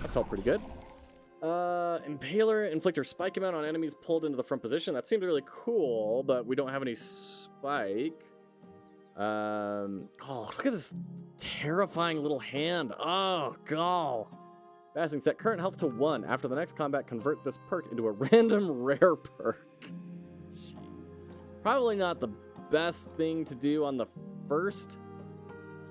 That felt pretty good. Impaler, Inflictor, Spike amount on enemies pulled into the front position. That seems really cool, but we don't have any spike. Oh, look at this terrifying little hand. Oh, god. Fasting set current health to 1. After the next combat, convert this perk into a random rare perk. Jeez. Probably not the best thing to do on the first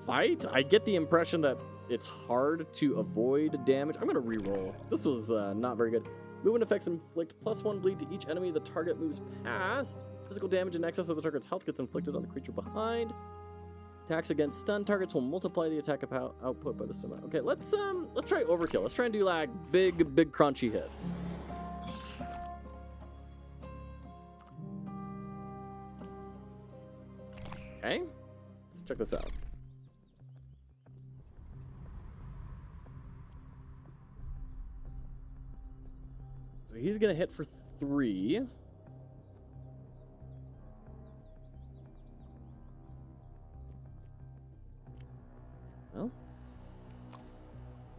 fight. I get the impression that it's hard to avoid damage. I'm going to reroll. This was not very good. Movement effects inflict +1 bleed to each enemy the target moves past. Physical damage in excess of the target's health gets inflicted on the creature behind. Attacks against stun targets will multiply the attack output by the same amount. Okay, let's try overkill. Let's try and do like big crunchy hits. Okay, let's check this out. So he's gonna hit for 3. Well,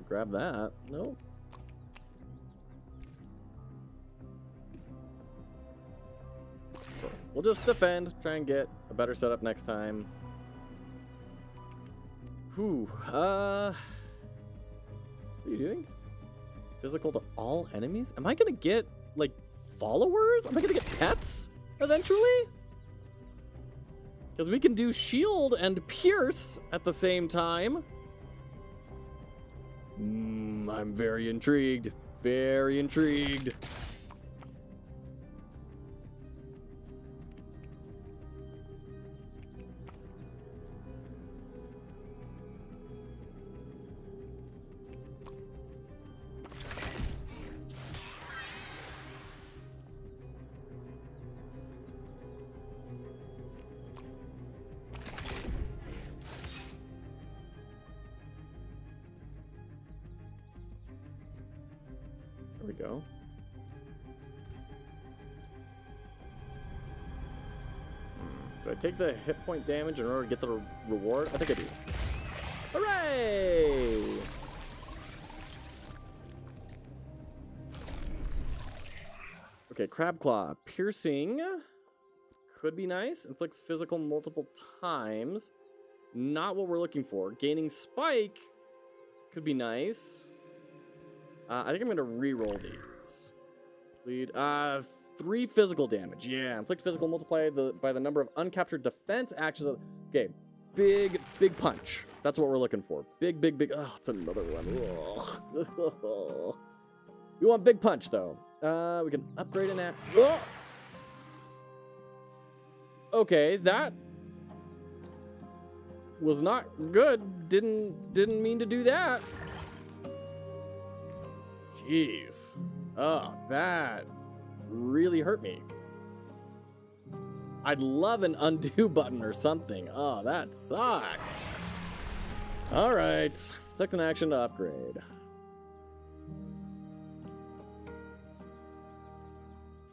grab that. Nope. We'll just defend, try and get a better setup next time. Whew. What are you doing? Physical to all enemies? Am I gonna get, like, followers? Am I gonna get pets eventually? Because we can do shield and pierce at the same time. I'm very intrigued. Very intrigued. There we go. Do I take the hit point damage in order to get the reward? I think I do. Hooray! Okay, Crab Claw. Piercing could be nice. Inflicts physical multiple times. Not what we're looking for. Gaining Spike could be nice. I think I'm going to re-roll these. Lead. 3 physical damage. Yeah, inflict physical multiplied by the number of uncaptured defense actions. Okay, big punch. That's what we're looking for. Big. Oh, it's another one. We want big punch, though. We can upgrade an app. Oh! Okay, that was not good. Didn't mean to do that. Jeez. Oh, that really hurt me. I'd love an undo button or something. Oh, that sucked. All right. Select an action to upgrade.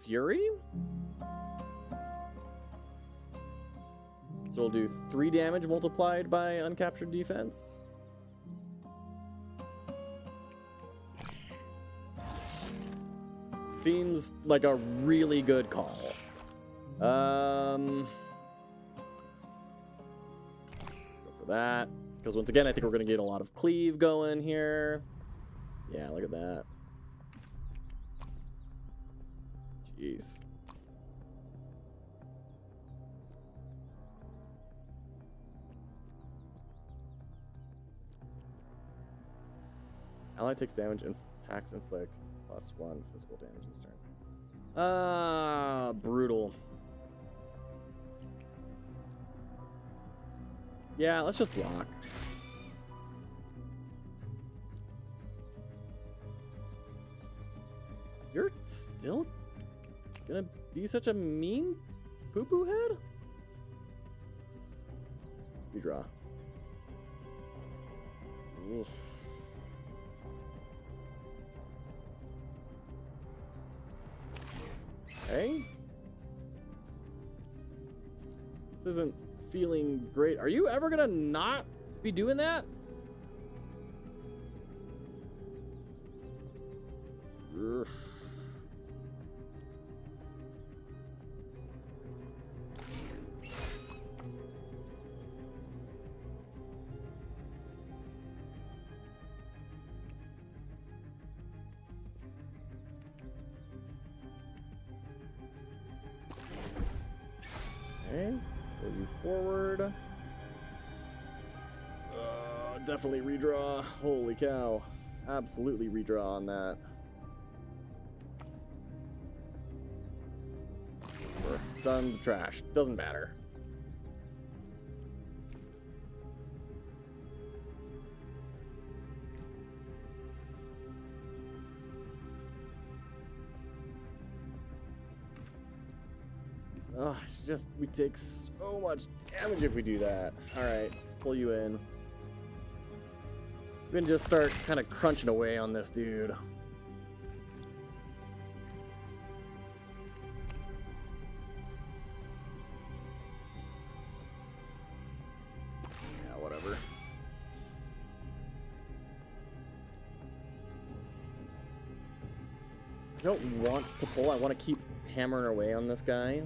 Fury? So we'll do 3 damage multiplied by uncaptured defense. Seems like a really good call. Go for that. Because once again, I think we're going to get a lot of cleave going here. Yeah, look at that. Jeez. Ally takes damage and attacks inflict +1 physical damage this turn. Brutal. Yeah, let's just block. You're still gonna be such a mean poo-poo head? Redraw. Oof. Okay. This isn't feeling great. Are you ever gonna not be doing that? Ugh. Okay, move you forward. Definitely redraw. Holy cow. Absolutely redraw on that. Or stun the trash. Doesn't matter. Oh, it's just, we take so much damage if we do that. Alright, let's pull you in. We can just start kind of crunching away on this dude. I don't want to pull. I want to keep hammering away on this guy.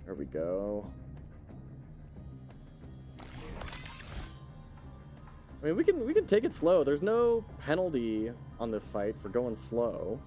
There we go. I mean, we can take it slow. There's no penalty on this fight for going slow.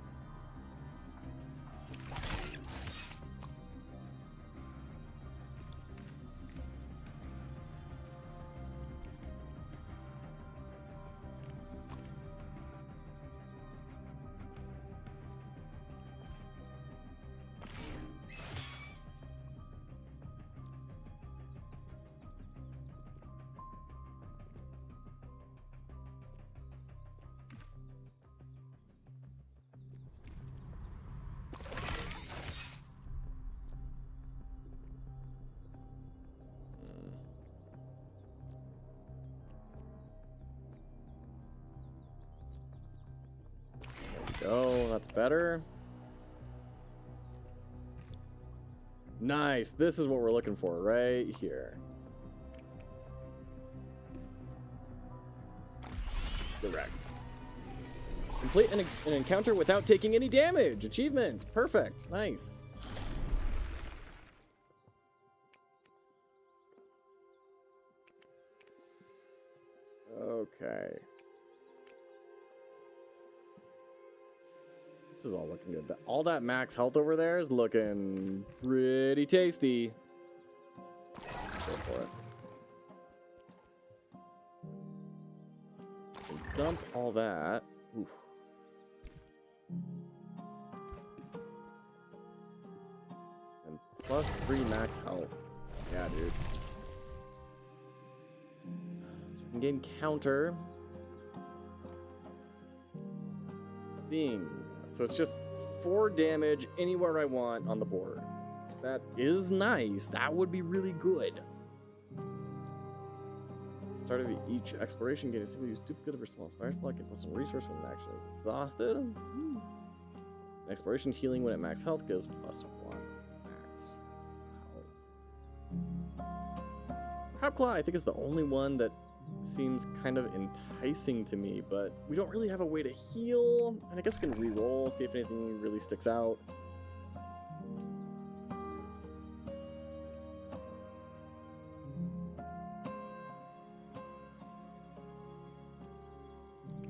Go, that's better. Nice, this is what we're looking for right here. Correct. Complete an encounter without taking any damage. Achievement, perfect, nice. Okay. This is all looking good. All that max health over there is looking pretty tasty. Go for it. And dump all that. Oof. And plus 3 max health. Yeah, dude. So we can gain counter. Sting. So it's just 4 damage anywhere I want on the board. That is nice. That would be really good. Start of each exploration, gain a single use duplicate of your small splash block, get plus 1 resource when an action is exhausted. Exploration healing when at max health gives plus 1 max health. Crabclaw, I think, is the only one that seems kind of enticing to me, but we don't really have a way to heal, and I guess we can re-roll, see if anything really sticks out.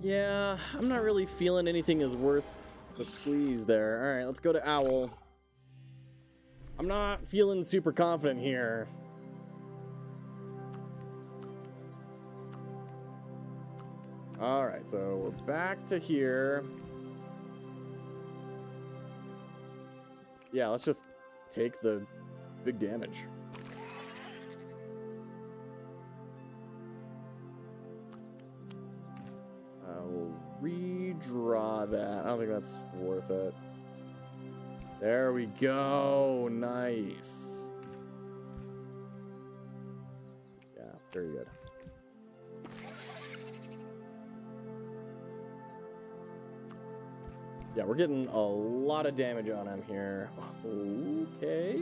Yeah, I'm not really feeling anything is worth the squeeze there. Alright, let's go to Owl. I'm not feeling super confident here. Alright, so we're back to here. Yeah, let's just take the big damage. I'll redraw that. I don't think that's worth it. There we go. Nice. Yeah, very good. Yeah, we're getting a lot of damage on him here. Okay.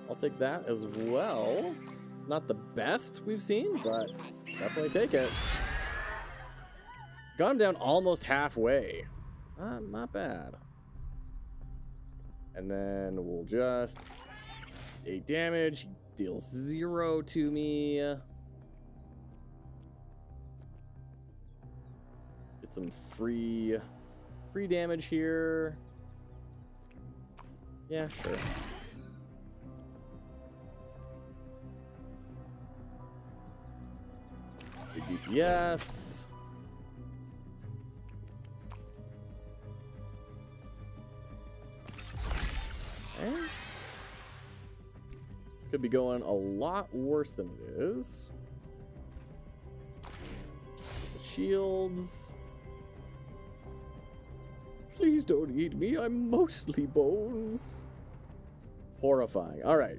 I'll take that as well. Not the best we've seen, but definitely take it. Got him down almost halfway. Not bad. And then we'll just 8 damage. He deals 0 to me. Get some free damage here. Yeah, sure. Big DPS. Okay. This could be going a lot worse than it is. Shields. Please don't eat me, I'm mostly bones. Horrifying. Alright.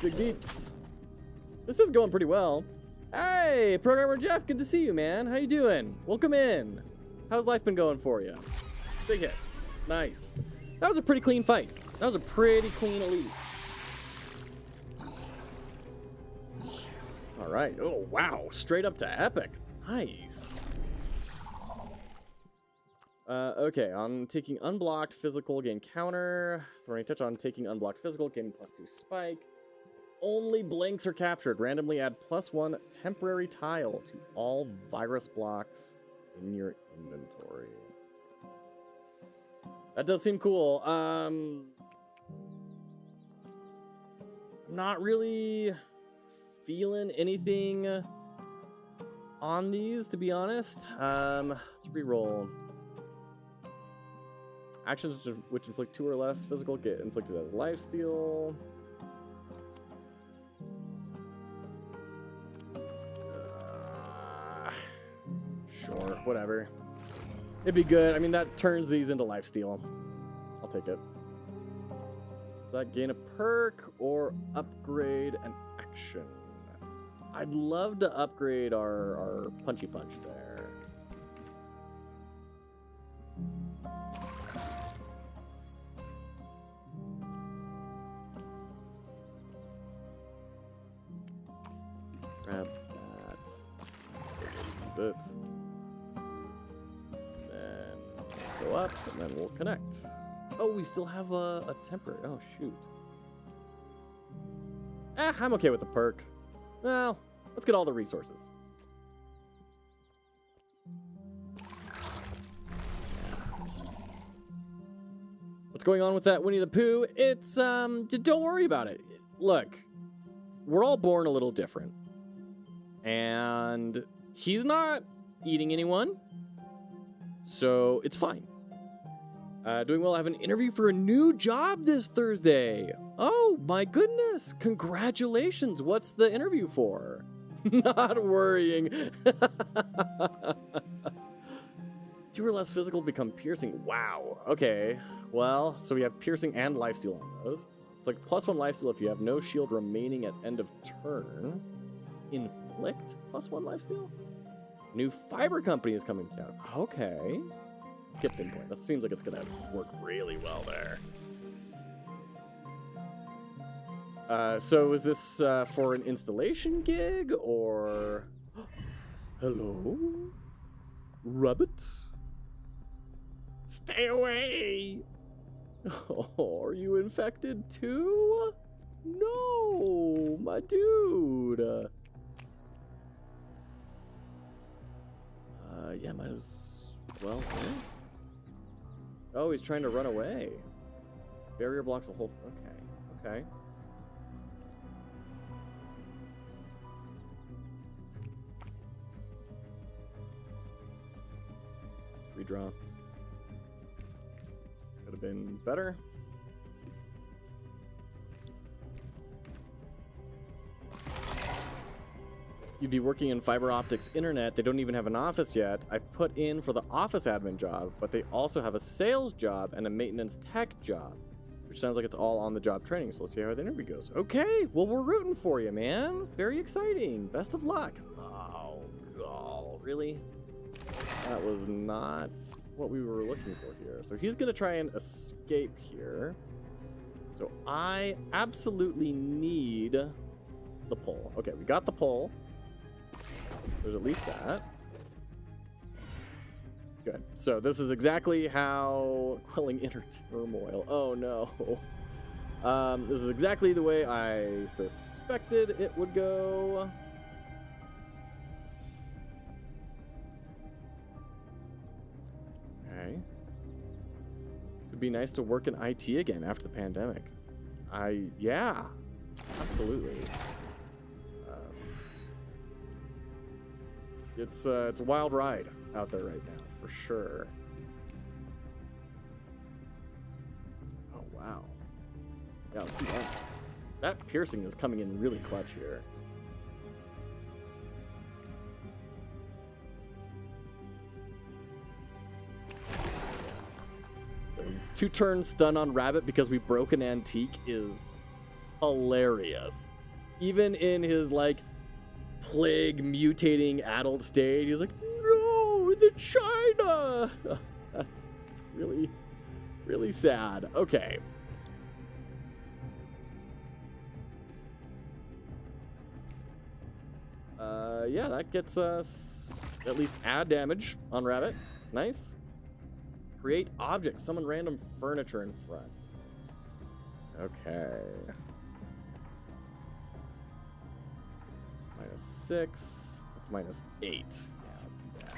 Big Deeps. This is going pretty well. Hey, Programmer Jeff, good to see you, man. How you doing? Welcome in. How's life been going for you? Big hits. Nice. That was a pretty clean fight. That was a pretty clean elite. All right. Oh, wow. Straight up to epic. Nice. Okay, on taking unblocked physical, gain counter. Throwing a touch on taking unblocked physical, gain +2 spike. Only blanks are captured. Randomly add +1 temporary tile to all virus blocks in your inventory. That does seem cool. Not really feeling anything on these, to be honest. Let's reroll. Actions which inflict 2 or less physical get inflicted as lifesteal. Sure, whatever. It'd be good. I mean, that turns these into lifesteal. I'll take it. Does that gain a perk or upgrade an action? I'd love to upgrade our punchy punch there. Grab that. Use it. Then go up, and then we'll connect. Oh, we still have a temporary. Oh, shoot. I'm okay with the perk. Well, let's get all the resources. What's going on with that Winnie the Pooh? It's, don't worry about it. Look, we're all born a little different. And he's not eating anyone, so it's fine. Doing well. I have an interview for a new job this Thursday. Oh, my goodness. Congratulations. What's the interview for? Not worrying. 2 or less physical become piercing. Wow. Okay. Well, so we have piercing and lifesteal on those. Like +1 lifesteal if you have no shield remaining at end of turn. Inflict +1 lifesteal? New fiber company is coming down. Okay. Skip pinpoint. That seems like it's gonna work really well there. So is this for an installation gig or... Hello? Rabbit? Stay away! Oh, are you infected too? No, my dude. Yeah, might as well. Right? Oh, he's trying to run away. Barrier blocks a whole... Okay, okay. Redraw. Could have been better. You'd be working in fiber optics internet. They don't even have an office yet. I put in for the office admin job, but they also have a sales job and a maintenance tech job, which sounds like it's all on the job training. So let's see how the interview goes. Okay, well, we're rooting for you, man. Very exciting. Best of luck. Oh, really? That was not what we were looking for here. So he's gonna try and escape here. So I absolutely need the pole. Okay, we got the pole. There's at least that. Good. So this is exactly how quelling inner turmoil. Oh no. This is exactly the way I suspected it would go. Okay. It'd be nice to work in IT again after the pandemic. Yeah, absolutely. It's a wild ride out there right now, for sure. Oh, wow. Yeah, let's do that. That piercing is coming in really clutch here. So 2 turns stun on Rabbit because we broke an antique is hilarious. Even in his, like, plague mutating adult state, he's like, no, the China. That's really, really sad. Okay. Yeah, that gets us at least add damage on rabbit. It's nice. Create object. Summon random furniture in front. Okay. -6. That's -8. Yeah, let's do that.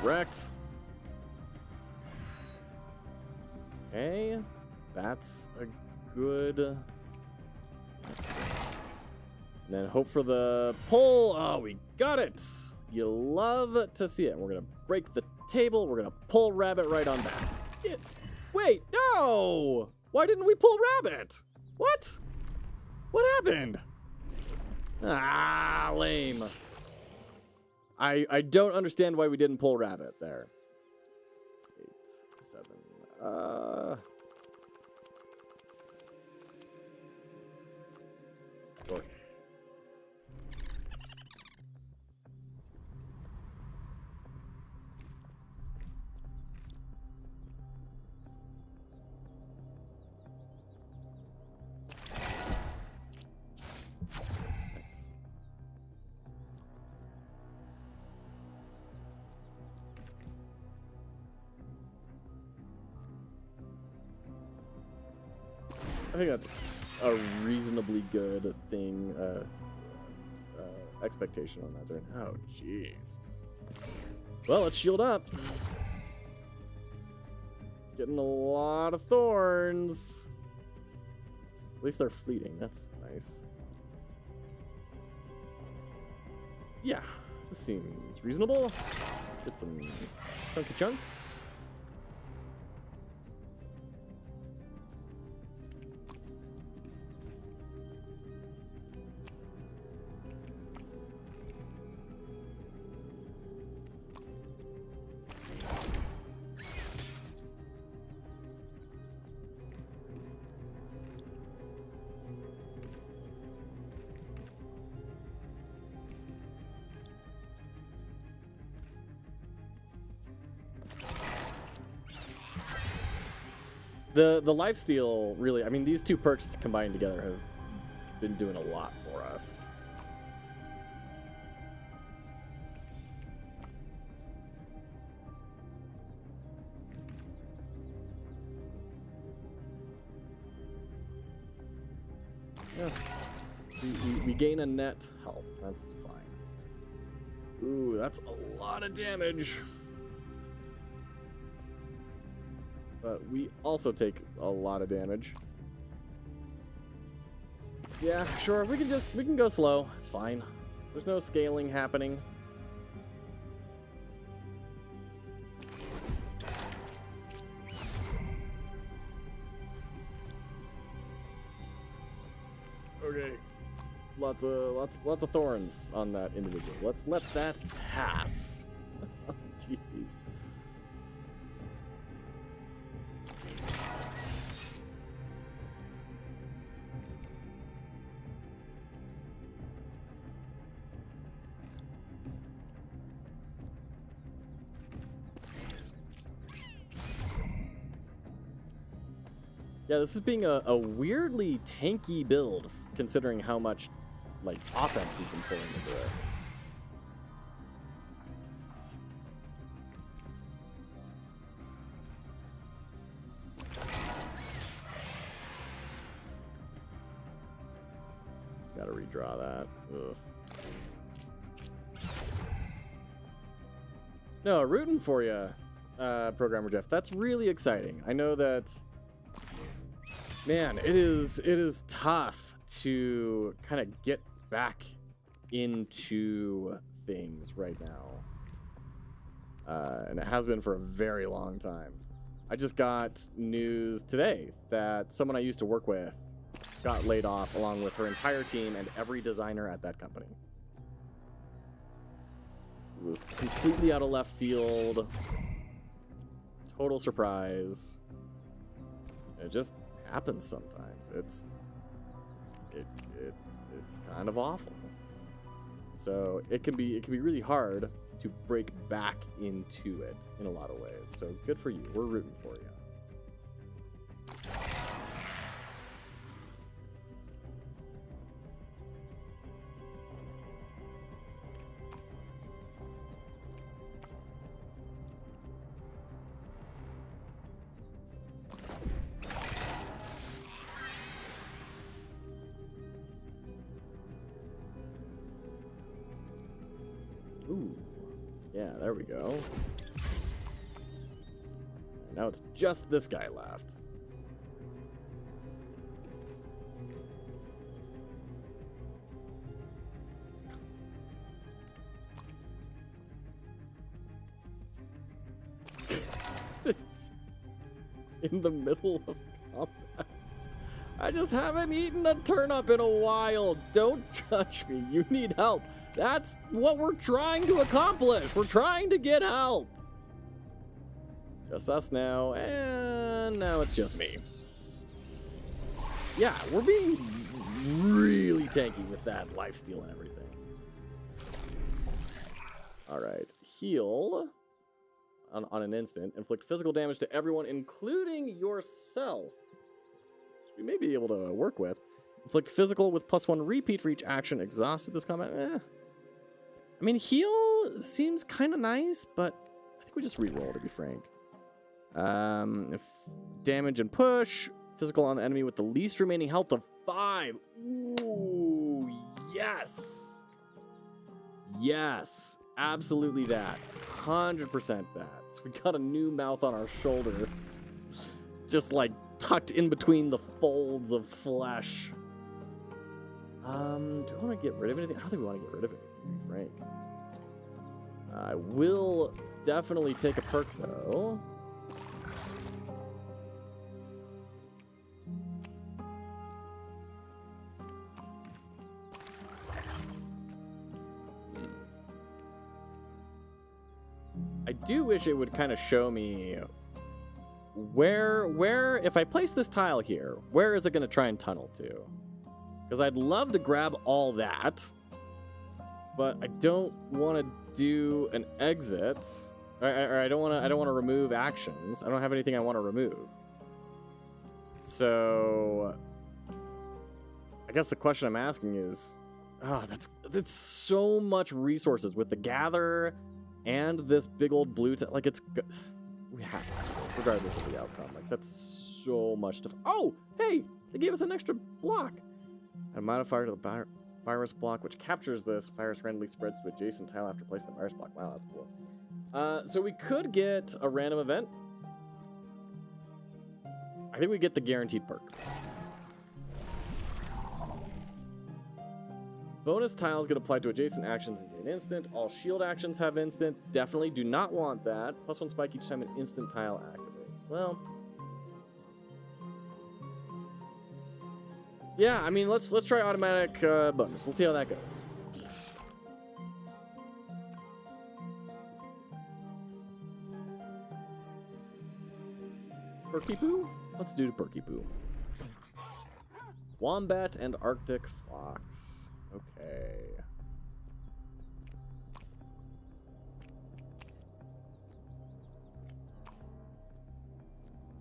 Correct. Okay. That's a good. And then hope for the pull. Oh, we got it. You love to see it. We're going to break the table. We're going to pull rabbit right on back. Wait, no! Why didn't we pull rabbit? What? What happened? Ah, lame. I don't understand why we didn't pull rabbit there. 8, 7. Sure. I think that's a reasonably good thing, expectation on that turn. Oh, jeez. Well, let's shield up. Getting a lot of thorns. At least they're fleeting. That's nice. Yeah, this seems reasonable. Get some chunky chunks. The lifesteal really, I mean, these two perks combined together have been doing a lot for us. Yeah. We gain a net health. That's fine. Ooh, that's a lot of damage. But we also take a lot of damage. Yeah, sure, we can go slow. It's fine. There's no scaling happening. Okay. Lots of thorns on that individual. Let's let that pass. Jeez. Yeah, this is being a weirdly tanky build, considering how much, like, offense we've been pulling into it. Gotta redraw that. Ugh. No, rooting for you, Programmer Jeff. That's really exciting. I know that... Man, it is tough to kind of get back into things right now. And it has been for a very long time. I just got news today that someone I used to work with got laid off along with her entire team and every designer at that company. It was completely out of left field. Total surprise. It just happens sometimes. It's kind of awful. So it can be really hard to break back into it in a lot of ways. So good for you. We're rooting for you. Yeah, there we go. Now it's just this guy left. In the middle of combat. I just haven't eaten a turnip in a while. Don't judge me. You need help. That's what we're trying to accomplish. We're trying to get help. Just us now, and now it's just me. Yeah, we're being really tanky with that lifesteal and everything. All right, heal. On an instant, inflict physical damage to everyone, including yourself. Which we may be able to work with. Inflict physical with +1 repeat for each action exhausted this combat. I mean, heal seems kind of nice, but I think we just reroll, to be frank. If damage and push, physical on the enemy with the least remaining health of 5. Ooh, yes. Yes. Absolutely that. 100% that. So we got a new mouth on our shoulder. It's just like tucked in between the folds of flesh. Do I want to get rid of anything? I don't think we want to get rid of it, to be frank. I will definitely take a perk, though. I do wish it would kind of show me where, if I place this tile here, where is it going to try and tunnel to? Because I'd love to grab all that, but I don't want to do an exit, or I don't want to remove actions. I don't have anything I want to remove. So I guess the question I'm asking is, that's so much resources with the gather and this big old blue like it's good. We have to do this regardless of the outcome. Like, that's so much stuff. Oh, hey, they gave us an extra block. A modifier to the virus block, which captures this. Virus randomly spreads to adjacent tile after placing the virus block. Wow, that's cool. So we could get a random event. I think we get the guaranteed perk. Bonus tiles get applied to adjacent actions and gain instant. All shield actions have instant. Definitely do not want that. +1 spike each time an instant tile activates. Well, yeah, I mean, let's try automatic bonus. We'll see how that goes. Perky Poo? Let's do the Perky Poo. Wombat and Arctic Fox. Okay.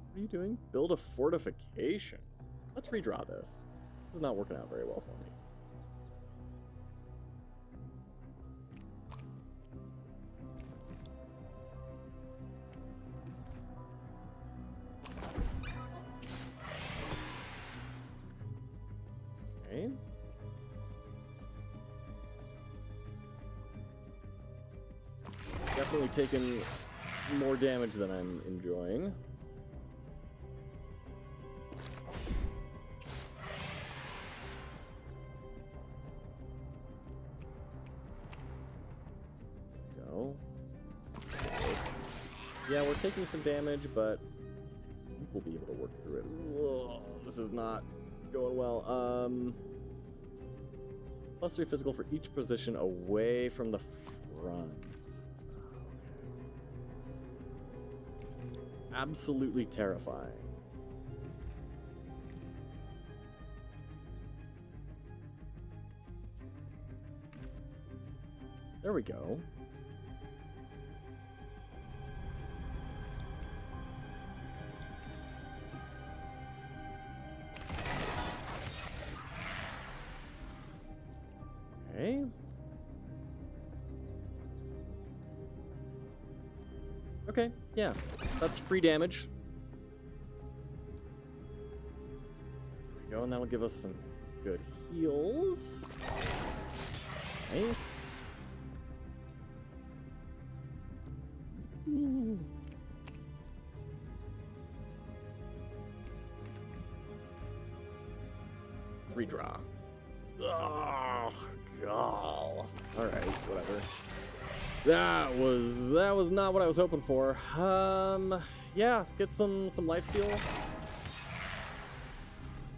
What are you doing? Build a fortification. Let's redraw this. This is not working out very well for me. Okay. Definitely taking more damage than I'm enjoying. Go. Yeah, we're taking some damage, but I think we'll be able to work through it. Whoa, this is not going well. +3 physical for each position away from the front. Absolutely terrifying. There we go. Okay. Okay, yeah, that's free damage. There we go, and that'll give us some good heals. Nice. Redraw. Oh, God. Alright, whatever. That was not what I was hoping for. Yeah, let's get some lifesteal.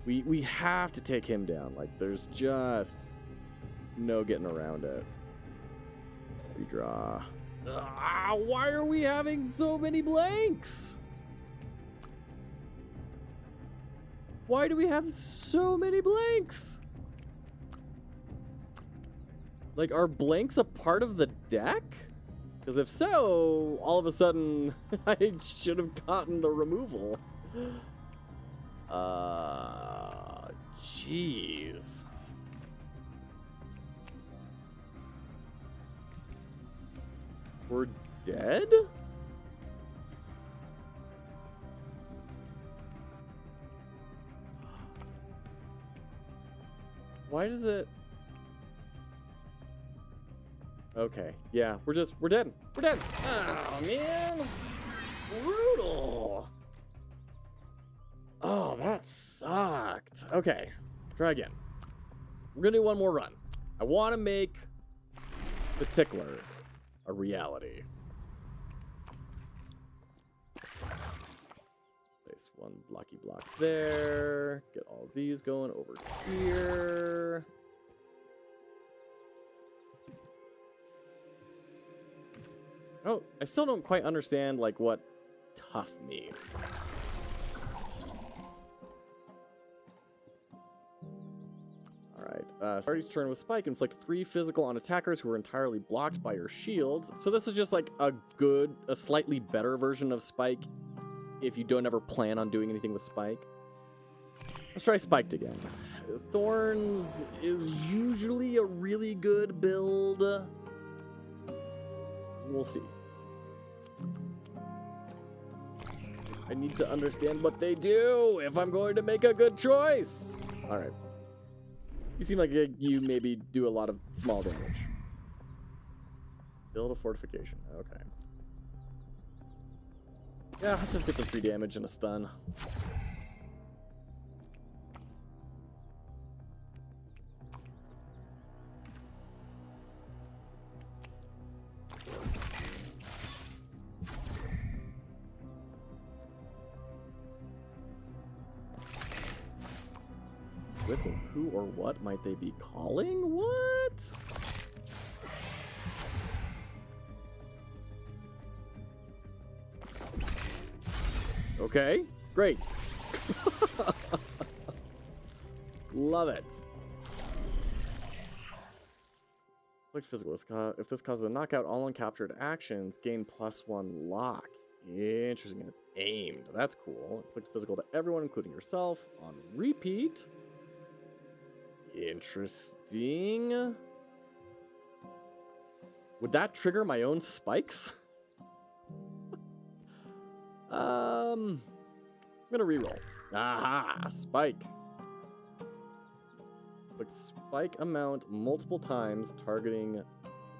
We have to take him down. Like, there's just no getting around it. Redraw. Why are we having so many blanks? Why do we have so many blanks? Like, are blanks a part of the deck? Because if so, all of a sudden, I should have gotten the removal. Jeez. We're dead? Why does it... Okay, yeah, we're dead. We're dead. Oh, man. Brutal. Oh, that sucked. Okay, try again. We're gonna do one more run. I want to make the Tickler a reality. Place one blocky block there. Get all these going over here. Oh, I still don't quite understand, like, what tough means. Alright, start each turn with Spike. Inflict 3 physical on attackers who are entirely blocked by your shields. So this is just, like, a slightly better version of Spike if you don't ever plan on doing anything with Spike. Let's try Spiked again. Thorns is usually a really good build. We'll see. I need to understand what they do if I'm going to make a good choice. All right. You seem like you maybe do a lot of small damage. Build a fortification. Okay. Yeah, let's just get some free damage and a stun. Listen, who or what might they be calling? What? Okay, great. Love it. Like physical. If this causes a knockout, all uncaptured actions gain +1 lock. Interesting. It's aimed. That's cool. Inflict physical to everyone, including yourself, on repeat. Interesting. Would that trigger my own spikes? I'm gonna reroll. Aha! Spike. Click spike amount multiple times, targeting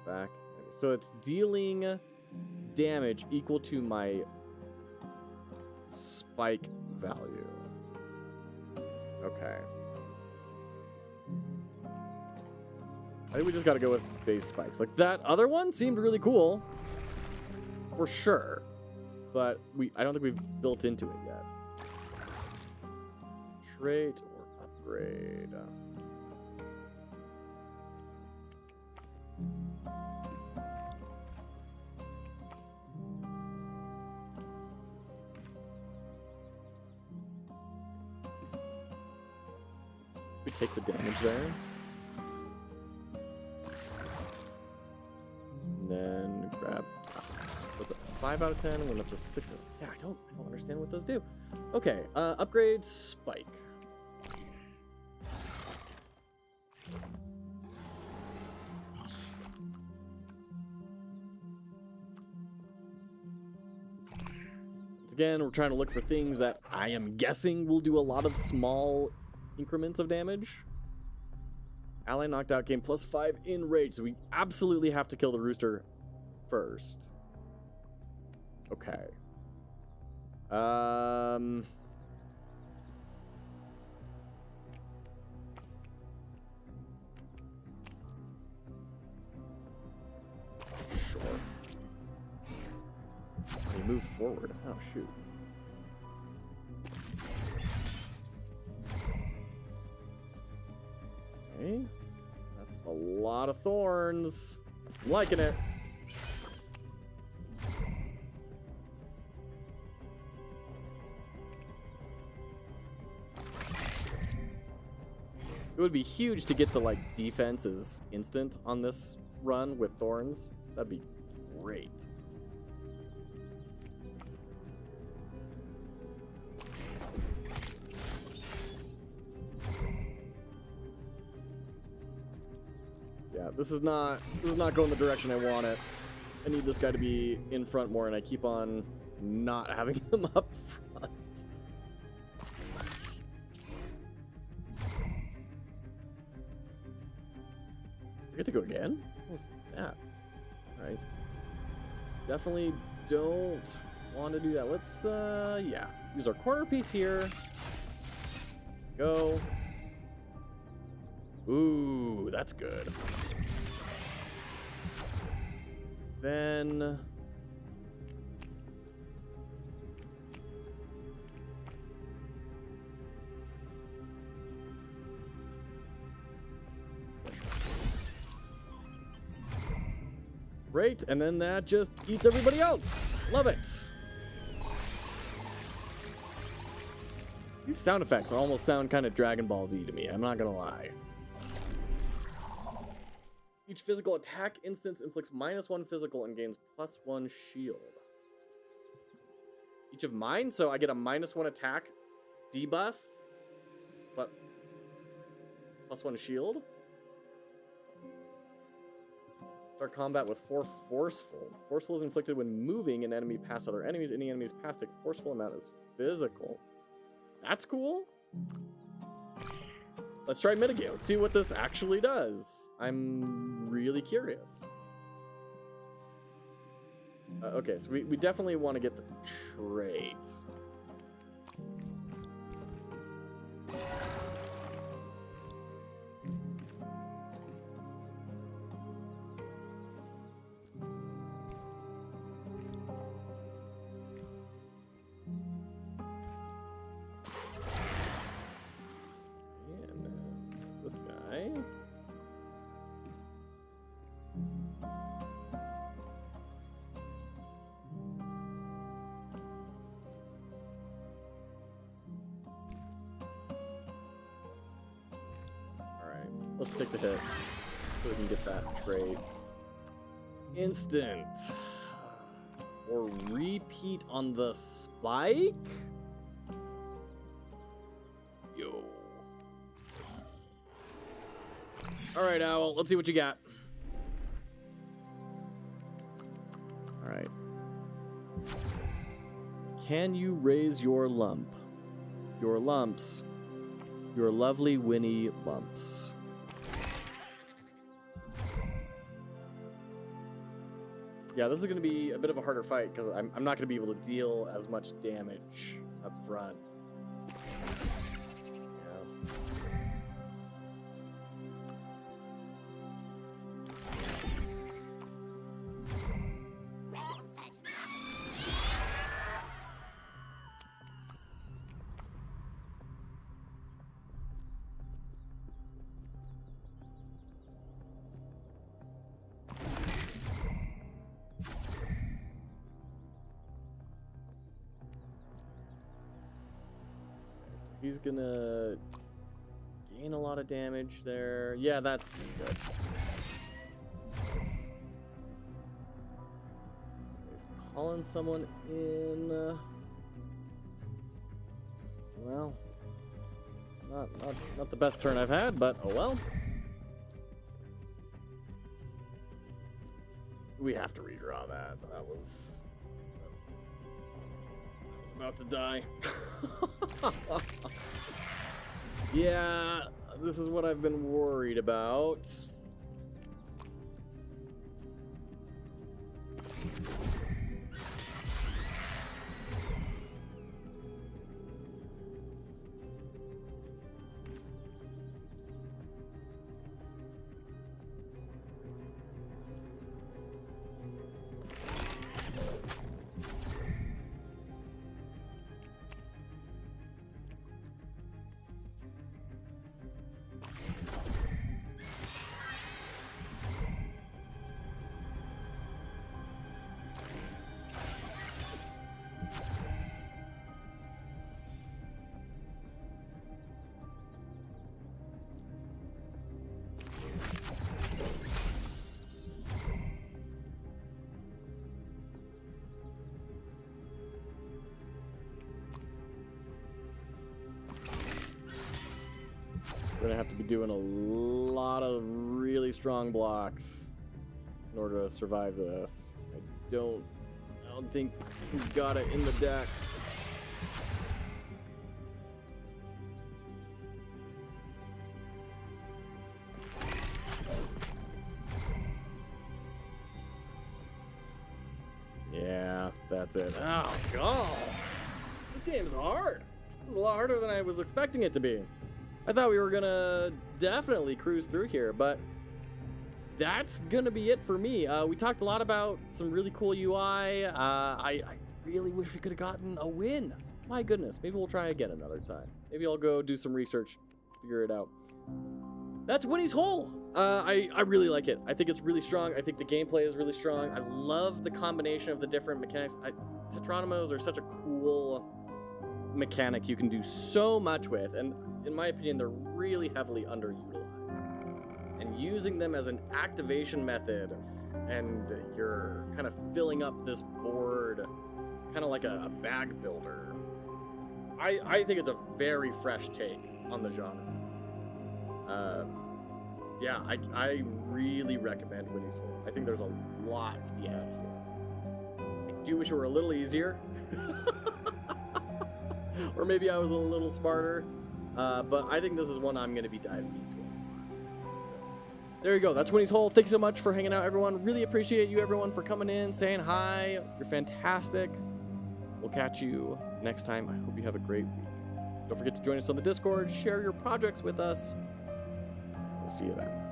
back. So it's dealing damage equal to my spike value. Okay. I think we just gotta go with base spikes. Like, that other one seemed really cool. For sure. But I don't think we've built into it yet. Trait or upgrade. We take the damage there. And then grab. So it's a 5 out of 10. And went up to 6. Yeah, I don't understand what those do. Okay, upgrade spike. Once again, we're trying to look for things that I am guessing will do a lot of small increments of damage. Ally knocked out, gain +5 in rage, so we absolutely have to kill the rooster first. Okay. Sure. He moved forward. Oh, shoot. Okay. That's a lot of thorns. I'm liking it. It would be huge to get the, like, defense is instant on this run with thorns. That'd be great. Yeah, this is not going the direction I want it. I need this guy to be in front more, and I keep on not having him up front. I get to go again? What was that? Alright. Definitely don't want to do that. Let's, yeah. Use our corner piece here. Go. Ooh, that's good. Then... Great, and then that just eats everybody else. Love it. These sound effects almost sound kind of Dragon Ball Z to me, I'm not gonna lie. Each physical attack instance inflicts -1 physical and gains +1 shield. Each of mine, so I get a -1 attack debuff, but +1 shield. Start combat with 4 forceful. Forceful is inflicted when moving an enemy past other enemies. Any enemies past take forceful amount is physical. That's cool. Let's try mitigate. Let's see what this actually does. I'm really curious. Okay, so we definitely want to get the trait. This guy. Alright, let's take the hit so we can get that trade. Instant. Or repeat on the spike? Yo. Alright, Owl, let's see what you got. Alright. Can you raise your lump? Your lumps. Your lovely Winnie lumps. Yeah, this is going to be a bit of a harder fight because I'm not going to be able to deal as much damage up front. He's gonna gain a lot of damage there. Yeah, that's good. He's calling someone in. Well, not the best turn I've had, but oh well. We have to redraw that. I was about to die. Yeah, this is what I've been worried about. We're gonna have to be doing a lot of really strong blocks in order to survive this. I don't think we've got it in the deck. Yeah, that's it. Oh, God. This game's hard. It's a lot harder than I was expecting it to be. I thought we were gonna definitely cruise through here, but that's gonna be it for me. We talked a lot about some really cool UI. I really wish we could have gotten a win. My goodness, maybe we'll try again another time. Maybe I'll go do some research, figure it out. That's Winnie's Hole. I really like it. I think it's really strong. I think the gameplay is really strong. I love the combination of the different mechanics. Tetronimos are such a cool mechanic you can do so much with, and in my opinion, they're really heavily underutilized. And using them as an activation method, and you're kind of filling up this board, kind of like a bag builder. I think it's a very fresh take on the genre. Yeah, I really recommend Winnie's Hole. I think there's a lot to be had here. I do wish it were a little easier. Or maybe I was a little smarter. But I think this is one I'm going to be diving into. So, there you go. That's Winnie's Hole. Thanks so much for hanging out, everyone. Really appreciate you, everyone, for coming in, saying hi. You're fantastic. We'll catch you next time. I hope you have a great week. Don't forget to join us on the Discord. Share your projects with us. We'll see you there.